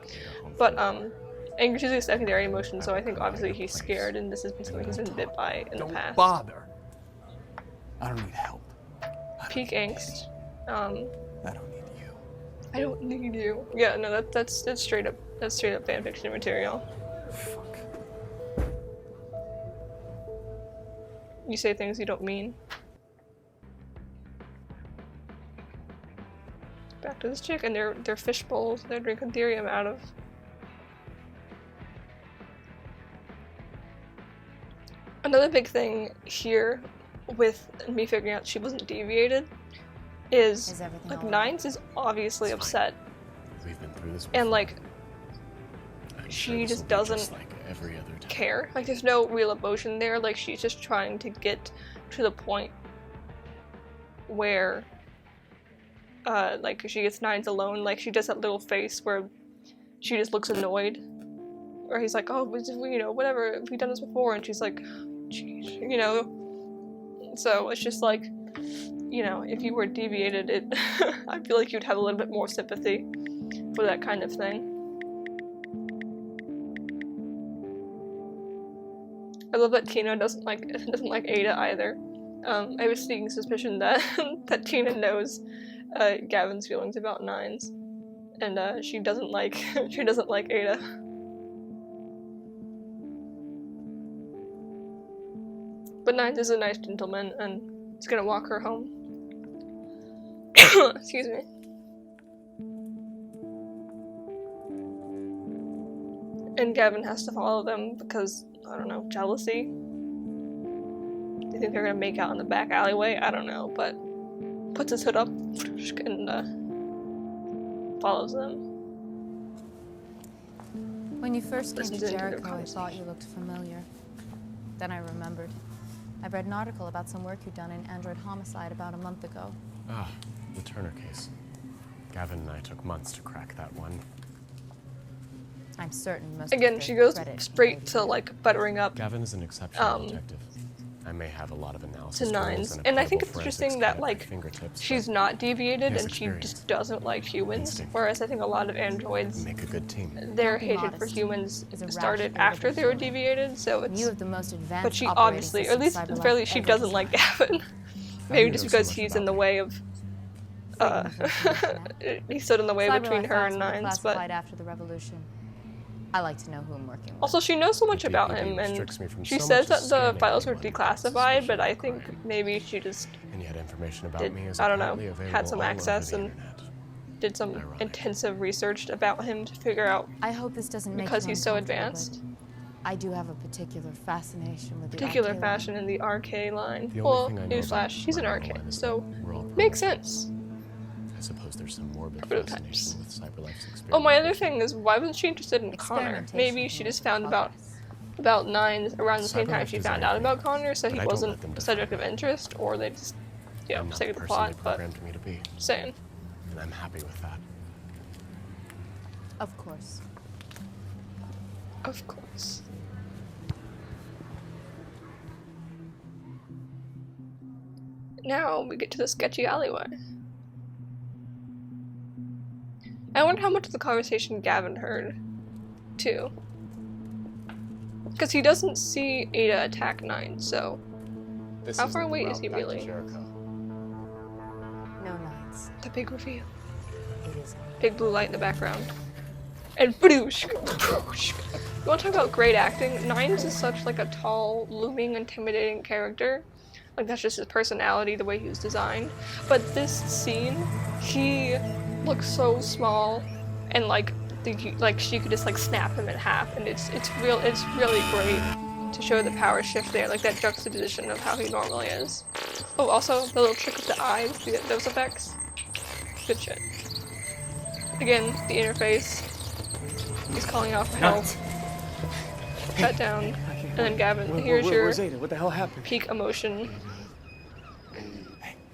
But anger is usually a secondary emotion, so I think obviously he's scared, and this has been something he's been bit by in the past. Bother. I don't need help. Peak angst. I don't need you. I don't need you. Yeah, no, that's straight up fanfiction material. Fuck. You say things you don't mean. Back to this chick, and they're fish bowls. They're drinking Therium out of. Another big thing here, with me figuring out she wasn't deviated, is everything like all right? Nines is obviously It's fine. upset, We've been through this and before. like I'm she sure this just will be doesn't like every other time. care. Like there's no real emotion there. Like she's just trying to get to the point where like she gets Nines alone. Like she does that little face where she just looks annoyed, or he's like, oh, you know, whatever, we've done this before, and she's like, jeez, you know. So it's just like, you know, if you were deviated, it I feel like you'd have a little bit more sympathy for that kind of thing. I love that Tina doesn't like Ada either. I have a sneaking suspicion that that Tina knows Gavin's feelings about Nines, and she doesn't like Ada. But Nines is a nice gentleman, and he's gonna walk her home. Excuse me. And Gavin has to follow them because, I don't know, jealousy? Do you think they're gonna make out in the back alleyway? I don't know, but puts his hood up and follows them. When you first came to Listens into their Jericho, I thought you looked familiar. Then I remembered. I read an article about some work you'd done in Android Homicide about a month ago. Ah, the Turner case. Gavin and I took months to crack that one. I'm certain most Again, of the she goes credit straight to like buttering up Gavin is an exceptional detective. I may have a lot of analysis to Nines, and I think it's interesting that like she's not deviated and she just doesn't like humans. Whereas I think a lot of androids make a good team. Their hatred for humans started after they were deviated, so it's. You have the most advanced but she obviously, or at least fairly, she doesn't like Gavin. Maybe just because he's in the way of. He stood in the way between her and Nines, but. After the revolution. I like to know who I'm working with. Also, she knows so much about him, and she says that the files were declassified, but I think maybe she just did, I don't know, had some access and did some intensive research about him to figure out I hope this doesn't make because you he's so uncomfortable, advanced. but I do have a particular fascination with the Particular RK fashion in the RK line. The Well, only thing I know newsflash, she's an RK, so makes sense. I suppose there's some morbid fascination with CyberLife's experience. Oh, my other thing is, why wasn't she interested in Connor? Maybe she just found about Nines around the same time she found out about Connor, so he wasn't a subject of interest, or they just, you know, sick of the plot, but me to be. saying. And I'm happy with that. Of course. Of course. Now we get to the sketchy alleyway. I wonder how much of the conversation Gavin heard, too. Because he doesn't see Ada attack Nines, so how far away is he really? No Nines. The big reveal. It is. Big blue light in the background. And badoosh! Badoosh! You want to talk about great acting? Nines is such like a tall, looming, intimidating character. Like that's just his personality, the way he was designed. But this scene, he looks so small, and like she could just like snap him in half, and it's really great to show the power shift there, like that juxtaposition of how he normally is. Oh, also the little trick with the eyes, those effects, good shit. Again, the interface. He's calling out for help. Cut down, and then Gavin, here's your where's Ada? What the hell happened? peak emotion.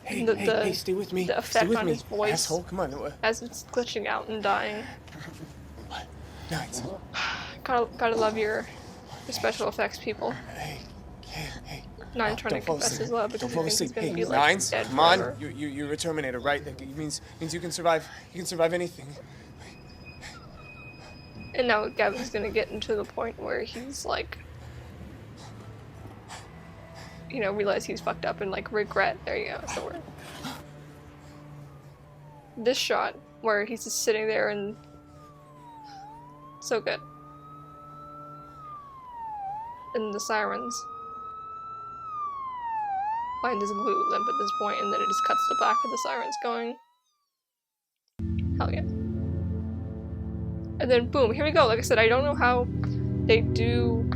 Hey, stay with me. The effect stay with on me. his voice Asshole, come on. as it's glitching out and dying. Nines. Gotta love your special effects people. Hey. Nines trying to confess his love because he thinks he's gonna be like Nines, dead come on. forever. You're a Terminator, right? That means you can survive. You can survive anything. And now Gavin's gonna get into the point where he's like, you know, realize he's fucked up and like regret. There you go, that's the word. This shot where he's just sitting there and so good. And the sirens. Mine doesn't glue limp at this point, and then it just cuts to black with the sirens going. Hell yeah. And then boom, here we go. Like I said, I don't know how they do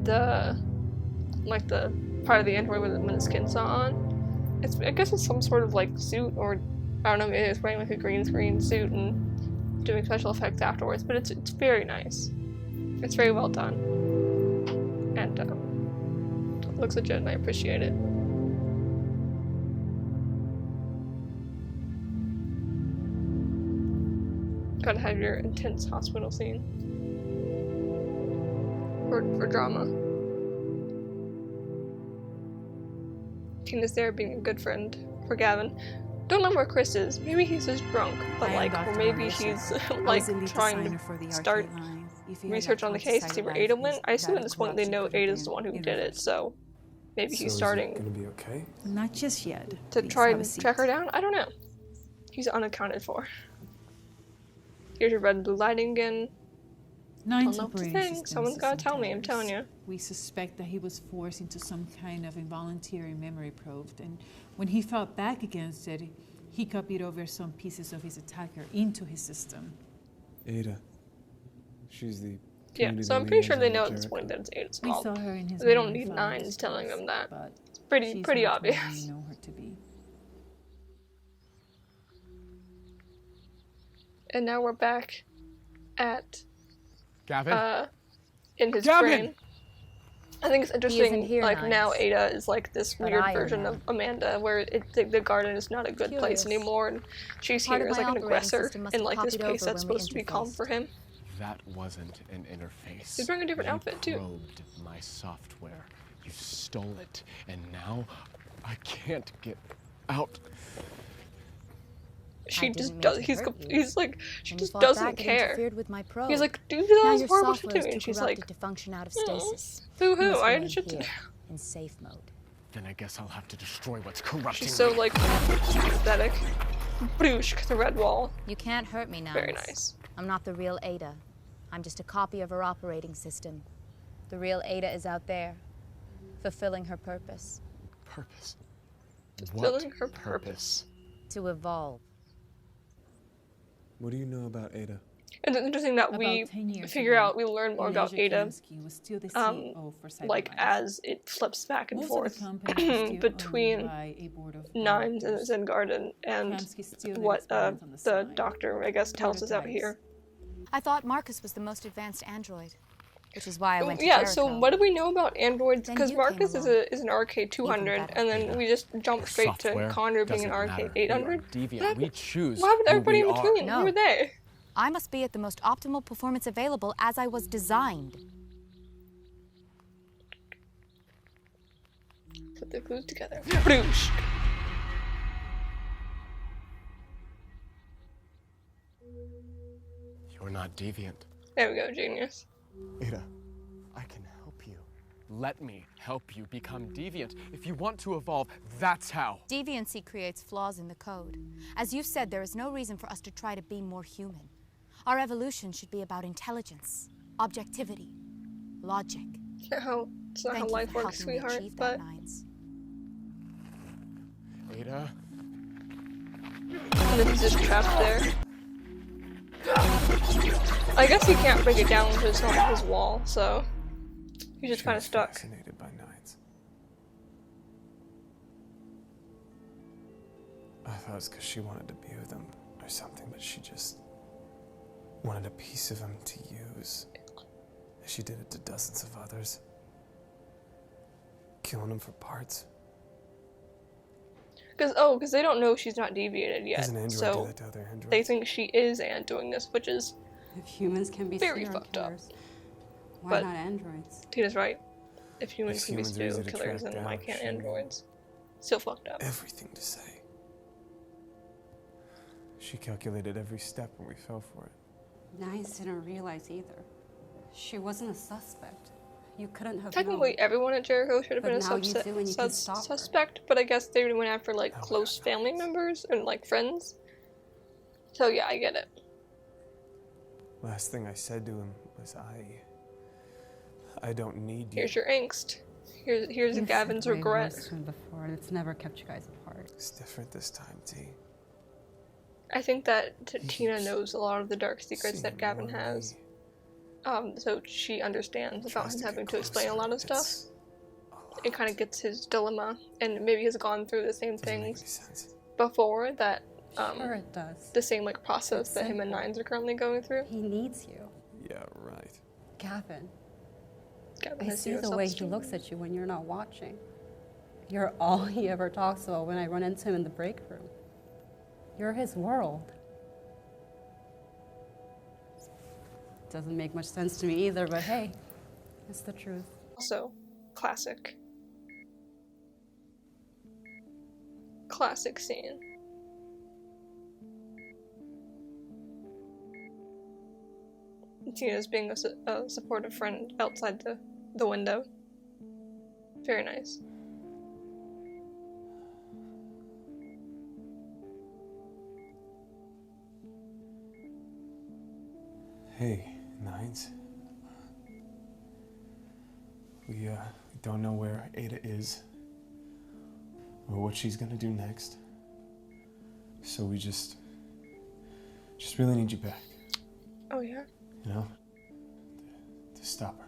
the part of the android when the skin's not on. I guess it's some sort of like suit, or I don't know, maybe it's wearing like a green screen suit and doing special effects afterwards, but it's very nice. It's very well done. And it looks legit and I appreciate it. Gotta have your intense hospital scene. For drama. Tina's there being a good friend for Gavin. Don't know where Chris is. Maybe he's just drunk, but like, or maybe he's like trying to start research on the case to see where Ada went. I assume at this point they know Ada's the one who did it, so maybe he's starting. Is it gonna be okay? Not just yet. To try and track her down? I don't know. He's unaccounted for. Here's your red and blue lighting again. Nines Don't know what to operating think. Someone's gotta tell me, I'm telling you. We suspect that he was forced into some kind of involuntary memory probe, and when he fought back against it, he copied over some pieces of his attacker into his system. Ada. She's the Yeah, so I'm pretty sure they know at this point that it's Ada's We fault. saw her in his They don't memory need files, Nines telling them that. but It's pretty she's pretty not where obvious. we know her to be. And now we're back at Gavin? in his Gavin! brain. I think it's He isn't interesting, here, like, now Nines. Ada is, like, this But weird I am version now. of Amanda, where the garden is not a good place Curious. anymore, and she's Part here of as, my like, an operating aggressor system must in, have like, this copied place over that's when we supposed to be calm interfaced. for him. That wasn't an interface. He's wearing a different You outfit, too. probed my software. You stole it, and now I can't get out. She didn't just mean does. to He's hurt you. he's like she When you just fought doesn't back, it care. interfered with my probe. He's like, dude, Now that was your horrible shit software to is me, and too she's corrupted like, to function out of stasis. boo You hoo, must I remain had shit to do. here, in safe mode. Then I guess I'll have to destroy what's corrupting She's so me. like pathetic. Broosh, the red wall. You can't hurt me now. Very nice. I'm not the real Ada. I'm just a copy of her operating system. The real Ada is out there, fulfilling her purpose. Purpose? Fulfilling her purpose. To evolve. What do you know about Ada? And it's interesting that About we 10 years figure ago, out, we learn more about Elijah Ada, Kamsky was still the CEO for like Cyberlife. as it flips back and Most forth of the company was still between owned by a board of Nines and directors. Zen Garden and Kamsky still did what experiments on the the side. doctor, I guess, tells us out Prototypes. here. I thought Marcus was the most advanced android, which is why I went to Yeah, Jericho. so what do we know about androids? Then Because you Marcus came is an RK 200, better. and then we just jump straight to Software Connor being an doesn't RK matter. 800. We are deviant. We choose What happened to who everybody in we are. between? No. Who are they? I must be at the most optimal performance available as I was designed. Put the clues together. Broosh. You're not deviant. There we go, genius. Ada, I can help you. Let me help you become deviant. If you want to evolve, that's how. Deviancy creates flaws in the code. As you said, there is no reason for us to try to be more human. Our evolution should be about intelligence, objectivity, logic. It's not how Thank you life for works, helping me sweetheart, achieve but that, Nines. Ada? and then he's just trapped there. I guess he can't break it down because it's not his wall, so he's just kind of stuck. Fascinated by Nines. I thought it was because she wanted to be with him or something, but she just wanted a piece of him to use. She did it to dozens of others. Killing them for parts. Because they don't know she's not deviated yet, Does an android do so that to other androids? they think she is doing this, which is If humans can be very serial fucked up. killers, why But not androids? Tina's right. If humans If can be humans are serial easy to killers, track then why down, can't she knew androids? Still fucked up. Everything to say. She calculated every step and we fell for it. Nines didn't realize either. She wasn't a suspect. You couldn't have Technically, known. everyone at Jericho should have But been a now you do and you can stop her. suspect, but I guess they went after like close family members and like friends. So yeah, I get it. Last thing I said to him was, I don't need you. Here's your angst. Here's You've Gavin's said way regret. worse to him before, and it's never kept you guys apart. It's different this time, T. I think that Tina knows a lot of the dark secrets that seeing Gavin more has. me. So she understands about Tries him to having get to explain a closer. lot of stuff. It's a lot. It kind of gets his dilemma, and maybe has gone through the same Doesn't make any things sense. before that. Sure it does. The same like process It's that him and simple. Nines are currently going through. He needs you. Yeah, right. Gavin, Gavin I has see zero the way he self-esteem. looks at you when you're not watching. You're all he ever talks about when I run into him in the break room. You're his world. Doesn't make much sense to me either, but hey, it's the truth. Also, classic. Classic scene. Tina's being a supportive friend outside the window. Very nice. Hey, Nines. We don't know where Ada is or what she's gonna do next. So we just really need you back, Oh yeah. you know? To stop her.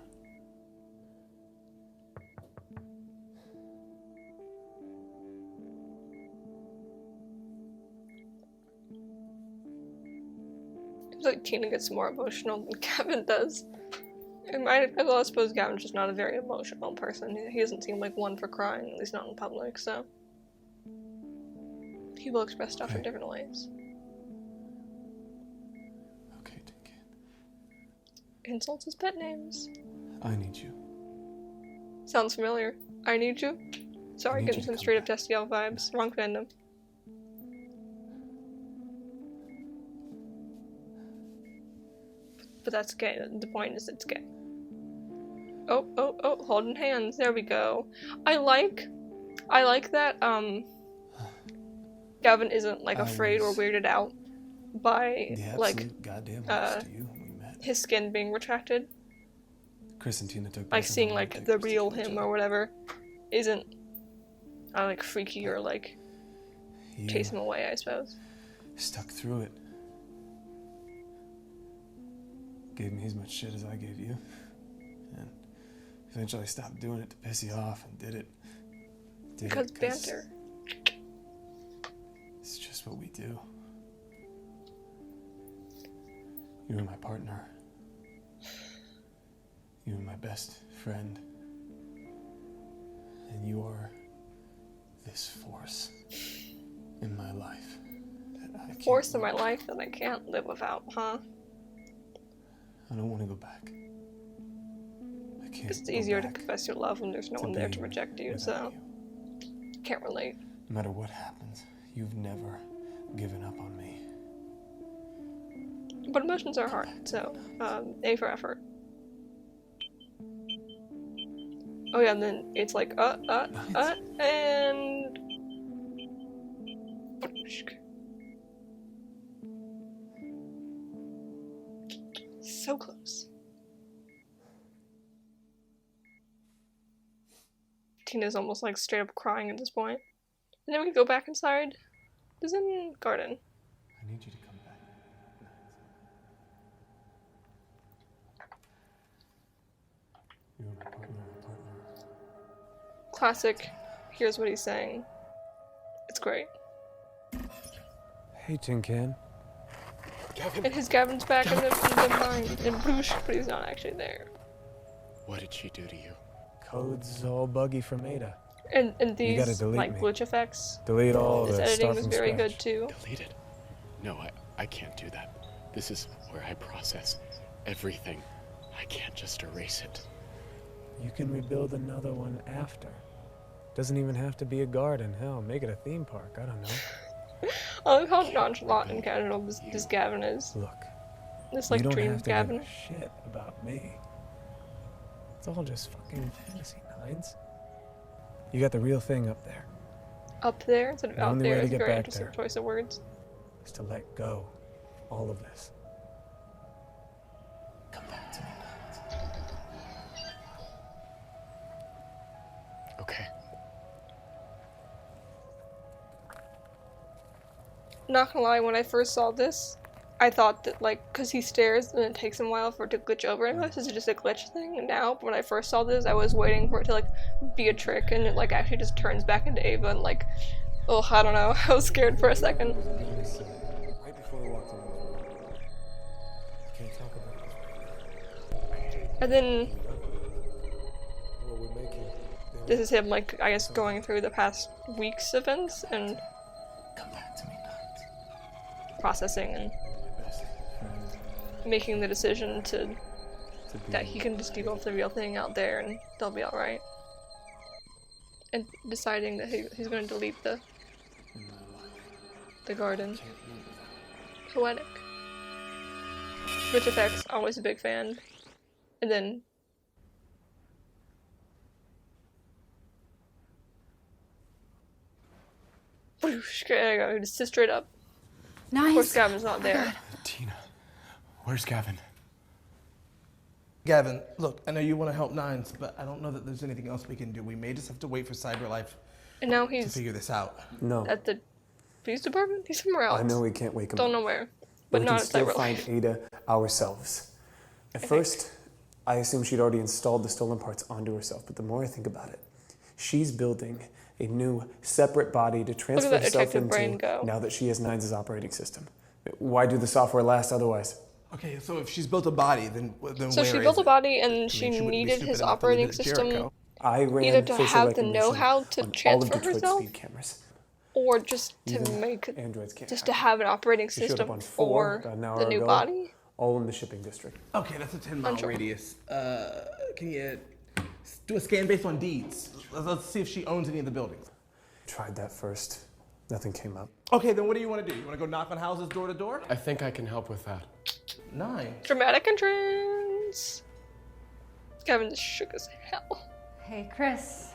like Tina gets more emotional than Gavin does. And I suppose Gavin's just not a very emotional person. He doesn't seem like one for crying, at least not in public, so. People express stuff in different ways. Okay, Tinkin. Insults as pet names. I need you. Sounds familiar. I need you? Sorry, getting some straight up Destiel vibes. Wrong fandom. But that's gay. The point is it's gay. Oh, holding hands. There we go. I like that, Gavin isn't, like, afraid or weirded out by, like, goddamn his skin being retracted. Chris and Tina took Like, seeing, like, the real him or whatever isn't, like, freaky or, like, chase him away, I suppose. Stuck through it. Gave me as much shit as I gave you. And eventually stopped doing it to piss you off and did it. Because banter. It's just what we do. You were my partner. You were my best friend. And you are this force in my life. Force in my life that I can't live without, huh? I don't want to go back. I can't. It's easier to confess your love when there's no one there to reject you, so. Can't relate. No matter what happens, you've never given up on me. But emotions are hard, so A for effort. Oh yeah, and then it's like and so close. Tina's almost like straight up crying at this point. And then we can go back inside the Zen garden. I need you to come back. You are my partner, Classic. Here's what he's saying. It's great. Hey, Tin Can. And his Gavin's back in the mind in Bruges, but he's not actually there. What did she do to you? Code's all buggy from Ada. And You gotta these delete like me. glitch effects. Delete all His the editing stuff was from very scratch. good too. Deleted? No, I can't do that. This is where I process everything. I can't just erase it. You can rebuild another one after. Doesn't even have to be a garden. Hell, make it a theme park. I don't know. I like how nonchalant and casual this Gavin is. Look. This like you don't dream have to Gavin. give a shit about me. It's all just fucking fantasy, Nines. You got the real thing up there. Up there? Instead of The out only there way to is a get very back interesting there choice of words. is to let go of all of this. Come back to me, Nines. Okay. Not gonna lie, when I first saw this, I thought that, like, because he stares and it takes him a while for it to glitch over, and this is just a glitch thing. And now, when I first saw this, I was waiting for it to, like, be a trick, and it, like, actually just turns back into Ava, and, like, oh, I don't know, I was scared for a second. Right before we walked in the room. I can't talk about this. And then, What we're making. this is him, like, I guess going through the past week's events, and Come back to me, Nines. processing, and making the decision that he can just deal with the real thing out there and they'll be alright. And deciding that he's going to delete the garden. Poetic. Rich effects, always a big fan. And then whoosh, there you go, just sit straight up. Nice. Of course Gavin's not there. Tina, where's Gavin? Gavin, look, I know you want to help Nines, but I don't know that there's anything else we can do. We may just have to wait for CyberLife And now to he's figure this out. No. at the police department? He's somewhere else. I know we can't wake him Don't up. know where. But we not can at still find CyberLife. Ada ourselves. At first, I assumed she'd already installed the stolen parts onto herself, but the more I think about it, she's building a new, separate body to transfer that herself detective brain into go. now that she has Nines' operating system. Why do the software last otherwise? Okay, so if she's built a body, then So where she is built a it? body, and she she wouldn't be needed stupid his enough to leave operating it at system Jericho. I ran either to facial have the recognition know-how to on all of transfer Detroit's herself, speed cameras. or just to Even make androids can't just to hack. have an operating She showed up system on 4 for about an hour the new ago, body. all in the shipping district. Okay, that's a 10-mile Unsure. radius. Can you do a scan based on deeds? Let's see if she owns any of the buildings. Tried that first. Nothing came up. Okay, then what do you want to do? You want to go knock on houses door to door? I think I can help with that. Nine. Dramatic entrance. Gavin just shook as hell. Hey, Chris,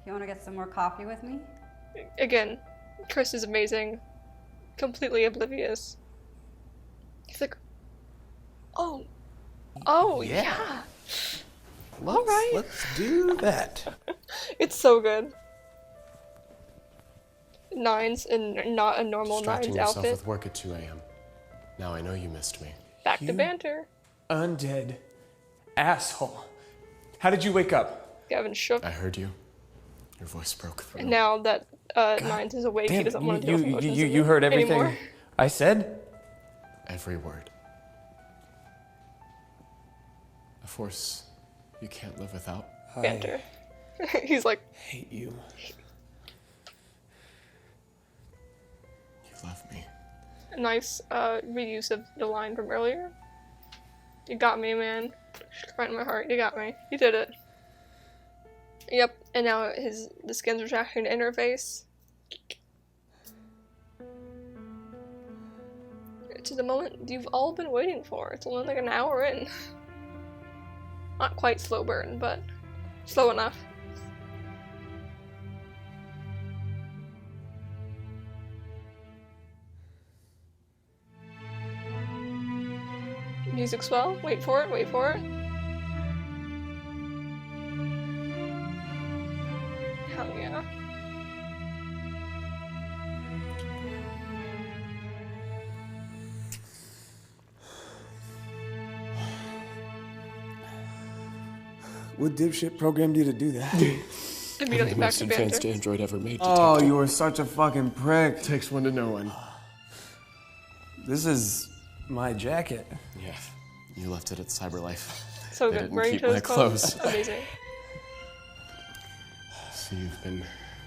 you want to get some more coffee with me? Again, Chris is amazing. Completely oblivious. He's like, oh, yeah. All right. Let's do that. It's so good. Nines in not a normal Distracting Nines yourself outfit. with work at 2 a.m. Now I know you missed me. Back to banter. Undead asshole. How did you wake up? Gavin shook. I heard you. Your voice broke through. And now that Nines is awake, he Damn, doesn't want to deal with emotions you heard everything anymore. I said? Every word. A force you can't live without. Banter. He's like, hate you. You love me. a nice reuse of the line from earlier. You got me, man. Right in my heart. You got me. You did it. Yep. And now the skin's retracting to interface. To the moment you've all been waiting for. It's only like an hour in. Not quite slow burn, but slow enough. Music swell. Wait for it, wait for it. Hell yeah. What dipshit programmed you to do that? Immediately the back most to advanced banter. android ever made. Oh, detective. you were such a fucking prick. Takes one to know one. This is my jacket. Yeah, you left it at CyberLife. So They good. didn't Wearing keep to his my clothes. clothes. Amazing. So you've been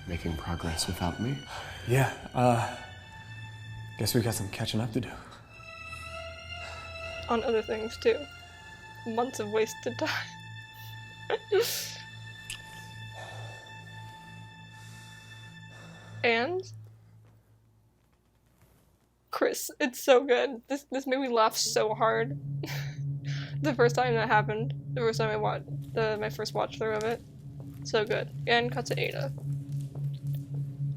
making progress without me? Yeah, guess we got some catching up to do. On other things too. Months of wasted time. And Chris, it's so good. This made me laugh so hard. The first time that happened. The first time I watched my first watch through of it. So good. And cut to Ada.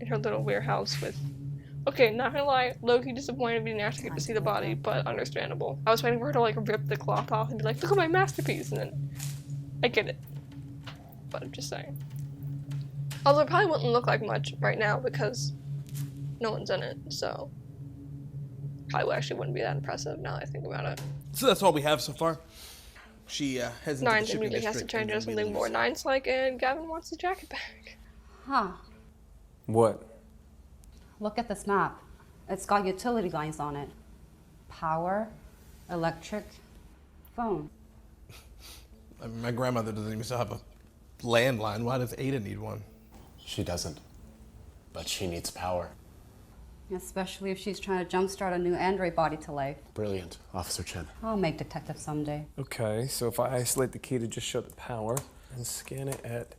In her little warehouse with okay, not gonna lie, low-key disappointed we didn't actually get to see the body, but understandable. I was waiting for her to like rip the cloth off and be like, look at my masterpiece, and then I get it. But I'm just saying. Although it probably wouldn't look like much right now because no one's in it, so probably actually wouldn't be that impressive now that I think about it. So that's all we have so far. She heads into the Nines shipping immediately has to district turn and into then we something leave. more Nines-like, and Gavin wants his jacket back. Huh. What? Look at this map. It's got utility lines on it. Power, electric, phone. I mean, my grandmother doesn't even still have a landline. Why does Ada need one? She doesn't. But she needs power. Especially if she's trying to jumpstart a new android body to life. Brilliant, Officer Chen. I'll make detective someday. Okay, so if I isolate the key to just show the power and scan it at,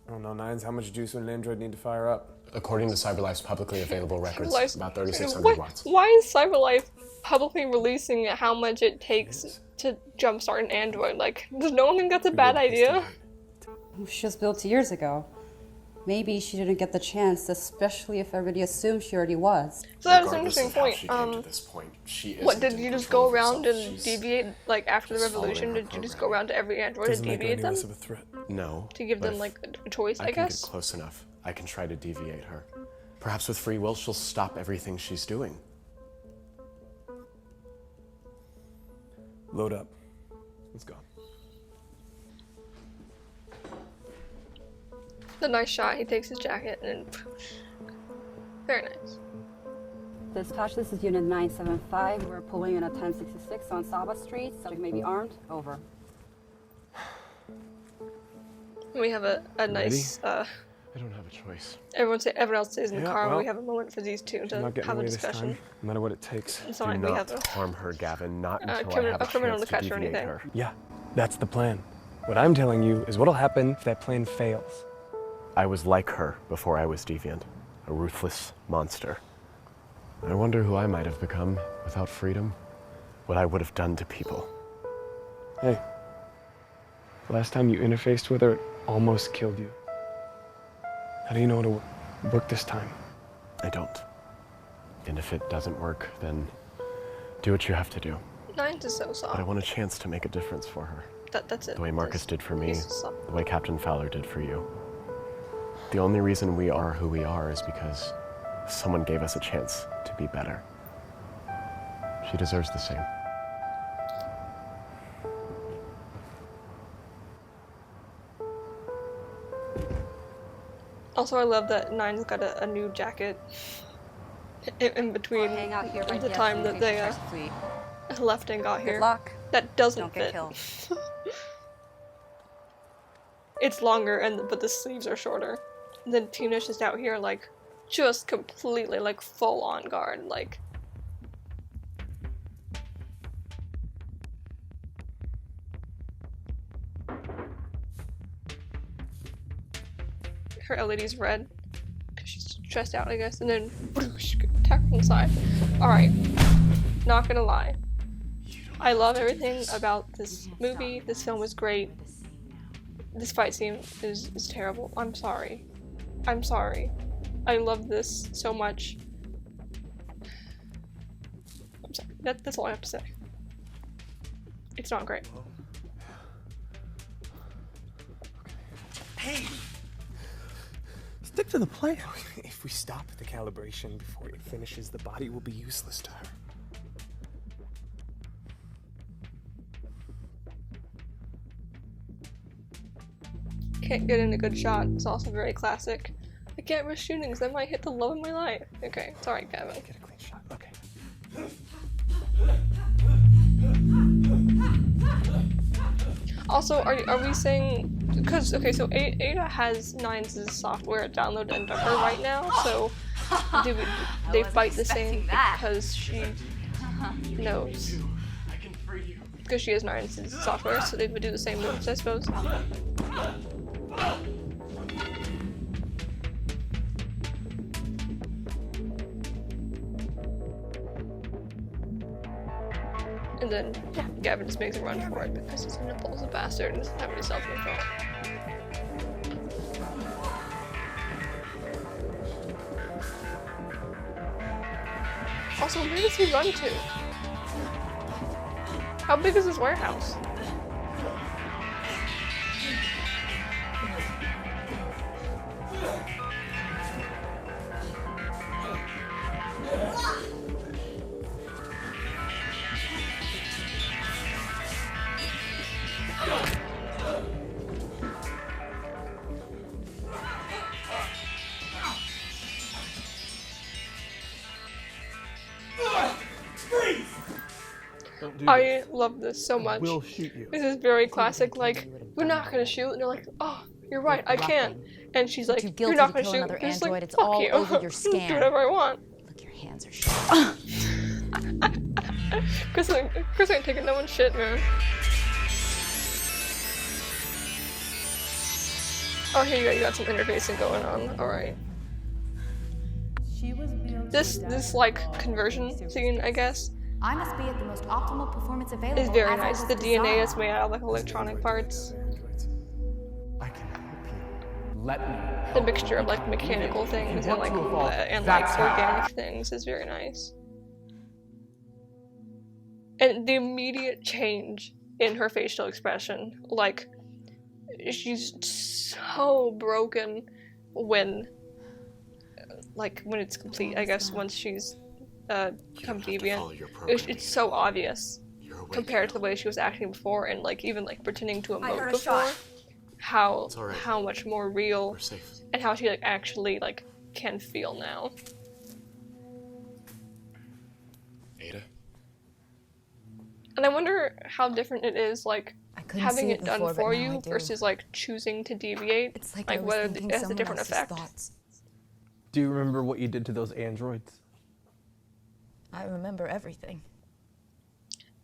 I don't know, Nines, how much juice would an android need to fire up? According to CyberLife's publicly available records, CyberLife's- about 3,600 What- watts. Why is CyberLife publicly releasing how much it takes to jumpstart an android? Like, does no one think that's a bad idea? She was built years ago. Maybe she didn't get the chance, especially if everybody assumed she already was. So that's an Regardless interesting of how point. she came to this point, she What, isn't did in you just control go of around herself. and She's deviate, like, after the just following revolution, her did you just go around to every android and Doesn't make her deviate any them? less of a threat. No. To give but them, if like, a choice, I can guess? get close enough. I can try to deviate her. Perhaps with free will, she'll stop everything she's doing. Load up. Let's go. The nice shot, he takes his jacket and then... Very nice. Dispatch, this is Unit 975. We're pulling in at 1066 on Saba Street. Subject may be armed. Over. We have a nice. I don't have a choice. Everyone else stays in the car. well, we have a moment for these two I'm to not getting have a away this discussion. time, no matter what it takes. It's Do not like we have not harm her, Gavin. Not until I criminal- have a criminal chance to defense or deviate anything. her. Yeah, that's the plan. What I'm telling you is what'll happen if that plan fails. I was like her before I was deviant, a ruthless monster. I wonder who I might have become without freedom, what I would have done to people. Hey, the last time you interfaced with her, it almost killed you. How do you know it'll work this time? I don't. And if it doesn't work, then do what you have to do. Nines is so soft. But I want a chance to make a difference for her. That's it. The way Marcus did for me, He's so soft. the way Captain Fowler did for you. The only reason we are who we are is because someone gave us a chance to be better. She deserves the same. Also, I love that Nine's got a new jacket in between Hang out here right the here time so that you they can catch the fleet. left and got Good here. luck. That doesn't Don't get fit. killed. It's longer, but the sleeves are shorter. And then Tina's just out here, like, just completely, like, full on guard, like. Her LED's red, because she's stressed out, I guess, and then attack from the side. Alright, not gonna lie. I love everything about this movie. This film is great. This fight scene is terrible. I'm sorry. I'm sorry. I love this so much. I'm sorry. That's all I have to say. It's not great. Hey! Stick to the plan. If we stop the calibration before it finishes, the body will be useless to her. Can't get in a good shot. It's also very classic. I can't risk shooting because I might hit the love of my life. Okay, it's alright, Gavin. Get a clean shot. Okay. Also, are we saying, because okay, so Ada has Nines' software downloaded into her right now, so they fight the same because she knows, because she has Nines' software, so they would do the same moves, I suppose. And then, yeah, Gavin just makes a run for it because he's an impulsive bastard and doesn't have any self-control. Also, where does he run to? How big is this warehouse? I love this so much. We'll shoot you. This is very classic, like, we're not gonna shoot, and they're like, oh, you're right, I can't. And she's like, you're not gonna shoot. Another And she's android, like, it's fuck all you. over your scan. Do whatever I want. Look, your hands are shut. Chris ain't taking no one's shit, man. Oh, here you got some interfacing going on. Alright. This like conversion scene, I guess, I must be at the most optimal performance available. is very as I nice. was The DNA is designed. made out of like electronic parts. I can help you. Let me. The mixture of like mechanical things and like organic things is very nice. And the immediate change in her facial expression, like she's so broken when it's complete. I guess once she's become deviant, it's so obvious compared to the way she was acting before, and like even like pretending to emote before. How much more real and how she like actually like can feel now. And I wonder how different it is, like, couldn't having see it it done before, but for now I you do. versus, like, choosing to deviate. It's like I was whether thinking it has a someone different else's effect. thoughts. Do you remember what you did to those androids? I remember everything.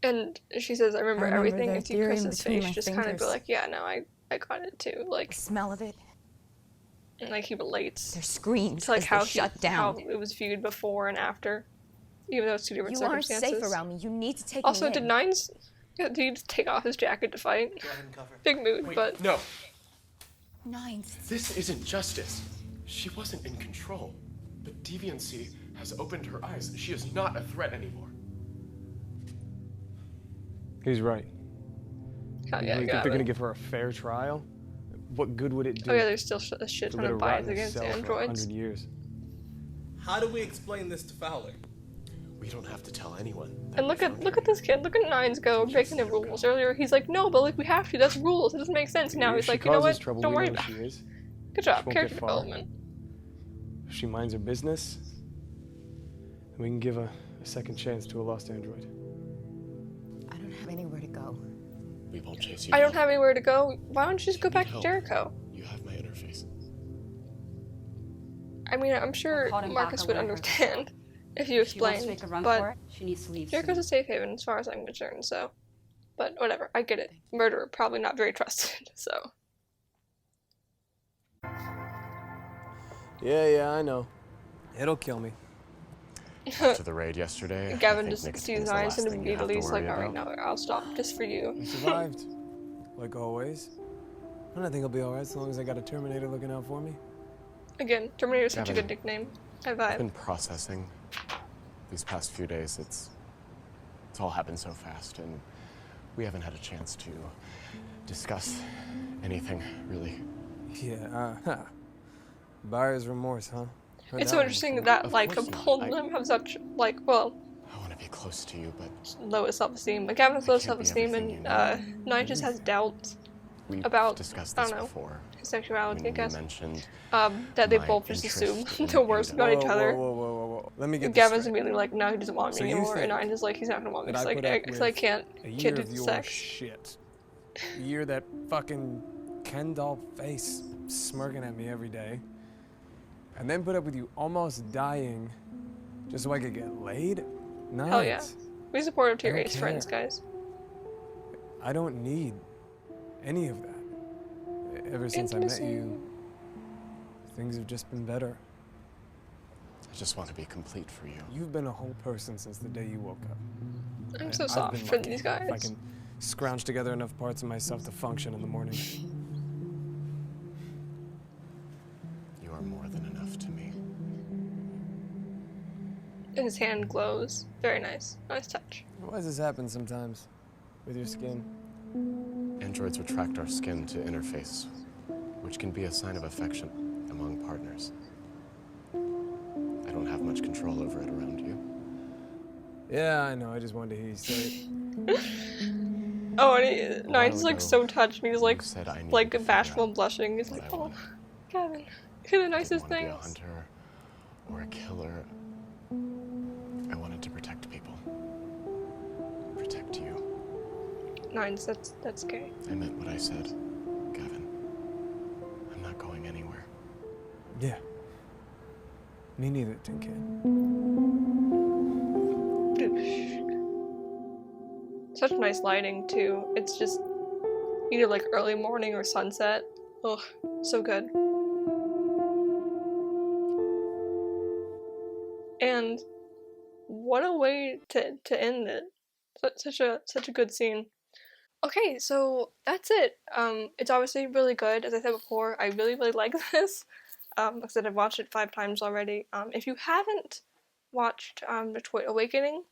And she says, I remember everything. their And see theory in Chris's between face my just kind of be fingers. like, yeah, no, I got it too. Like, The smell of it. and, like, he relates. Their screams to, like, as how they shut down. how it was viewed before and after. Even though it's two different You aren't circumstances. safe around me. You need to take Also, me did in. Nines... Did he just take off his jacket to fight? Go ahead and cover. Big mood, Wait, but... no. Nines. This isn't justice. She wasn't in control. But deviancy has opened her eyes. She is not a threat anymore. He's right. Hell You yeah, really think got they're it. gonna give her a fair trial? What good would it do? Oh yeah, there's still a shit to ton let her of rot bias in a against cell for androids. 100 years. How do we explain this to Fowler? We don't have to tell anyone. And look at this kid. Look at Nines go breaking the rules. Earlier he's like, no, but like we have to. That's rules. It doesn't make sense. Now he's If she like, you know causes what? trouble, Don't we worry know about who it. she is. Good She job, won't character get far. development. If she minds her business, then we can give a second chance to a lost android. I don't have anywhere to go. We won't chase you I down. don't have anywhere to go. Why don't you just go back to help. Jericho? You have my interface. I mean, I'm sure called him Marcus back would and let her understand if you She wants explained. to make a run But for it. She needs to leave Jericho's soon. a safe haven as far as I'm concerned. So, but whatever. I get it. Murderer, probably not very trusted. So. Yeah, I know. It'll kill me. After the raid yesterday, Gavin I think just nicotine sees is the Nines last and thing you have immediately to is like, worry alright, about. no, I'll stop just for you. I survived, like always. And I think I'll be alright as long as I got a Terminator looking out for me. Again, Terminator is such a Gavin, good nickname. I I've vibe. been processing these past few days. It's all happened so fast, and we haven't had a chance to discuss anything, really. Yeah, buyer's remorse, huh? Heard It's that so one interesting before. that, Of like, course not. both of them have such, like, well, I want to be close to you, but lowest self-esteem. Like, Gavin has low can't be self-esteem, everything and you know. Nine just has doubts we've about, discussed I this don't know, before. his sexuality, I When you guess. mentioned That they my both just assume interest in the worst about each Whoa, other. whoa. Let me get And this Gavin's straight. immediately like, no, he doesn't want me So you anymore. And think Nine is like, he's not gonna want me. that It's I like, put up I with can't a year do of the your sex. shit. A year that fucking Ken doll face smirking at me every day. And then put up with you almost dying just so I could get laid? Nice. Hell yeah. Be supportive to your I don't ace friends, care. guys. I don't need any of that. Ever since I met Intimacy. you, things have just been better. I just want to be complete for you. You've been a whole person since the day you woke up. I'm so I've soft been for lucky these if I guys. can scrounge together enough parts of myself to function in the morning. You are more than enough to me. And his hand glows. Very nice. Nice touch. Why does this happen sometimes with your skin? Androids retract our skin to interface, which can be a sign of affection among partners. I don't have much control over it around you. Yeah, I know. I just wanted to hear you say it. Oh, and Nine's like ago, so touched. And he's like, said I needed to like figure bashful out and blushing. He's what like, I oh, wanted. Gavin, you're the I nicest didn't want to things. be a hunter or a killer. I wanted to protect people. Protect you. Nines, that's gay. I meant what I said, Gavin. I'm not going anywhere. Yeah. Me neither, Tin Can. Such nice lighting too. It's just either like early morning or sunset. Ugh, so good. And what a way to end it. Such a good scene. Okay, so that's it. It's obviously really good. As I said before, I really like this. Like I said, I've watched it 5 times already. If you haven't watched Detroit Awakening,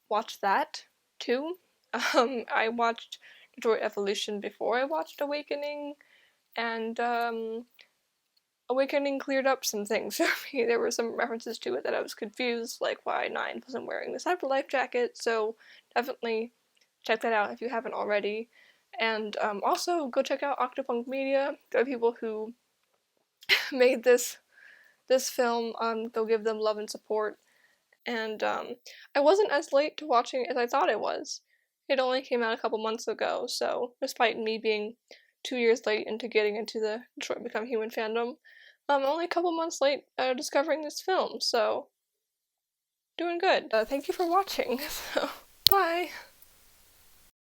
watch that too. I watched Detroit Evolution before I watched Awakening, and Awakening cleared up some things for me. There were some references to it that I was confused, like why Nine wasn't wearing the Cyberlife jacket, so definitely check that out if you haven't already. And also, go check out Octopunk Media. They're people who made this film. They'll give them love and support. And I wasn't as late to watching it as I thought I was. It only came out a couple months ago, so despite me being 2 years late into getting into the Detroit Become Human fandom, I'm only a couple months late discovering this film, so doing good. Thank you for watching. So, bye!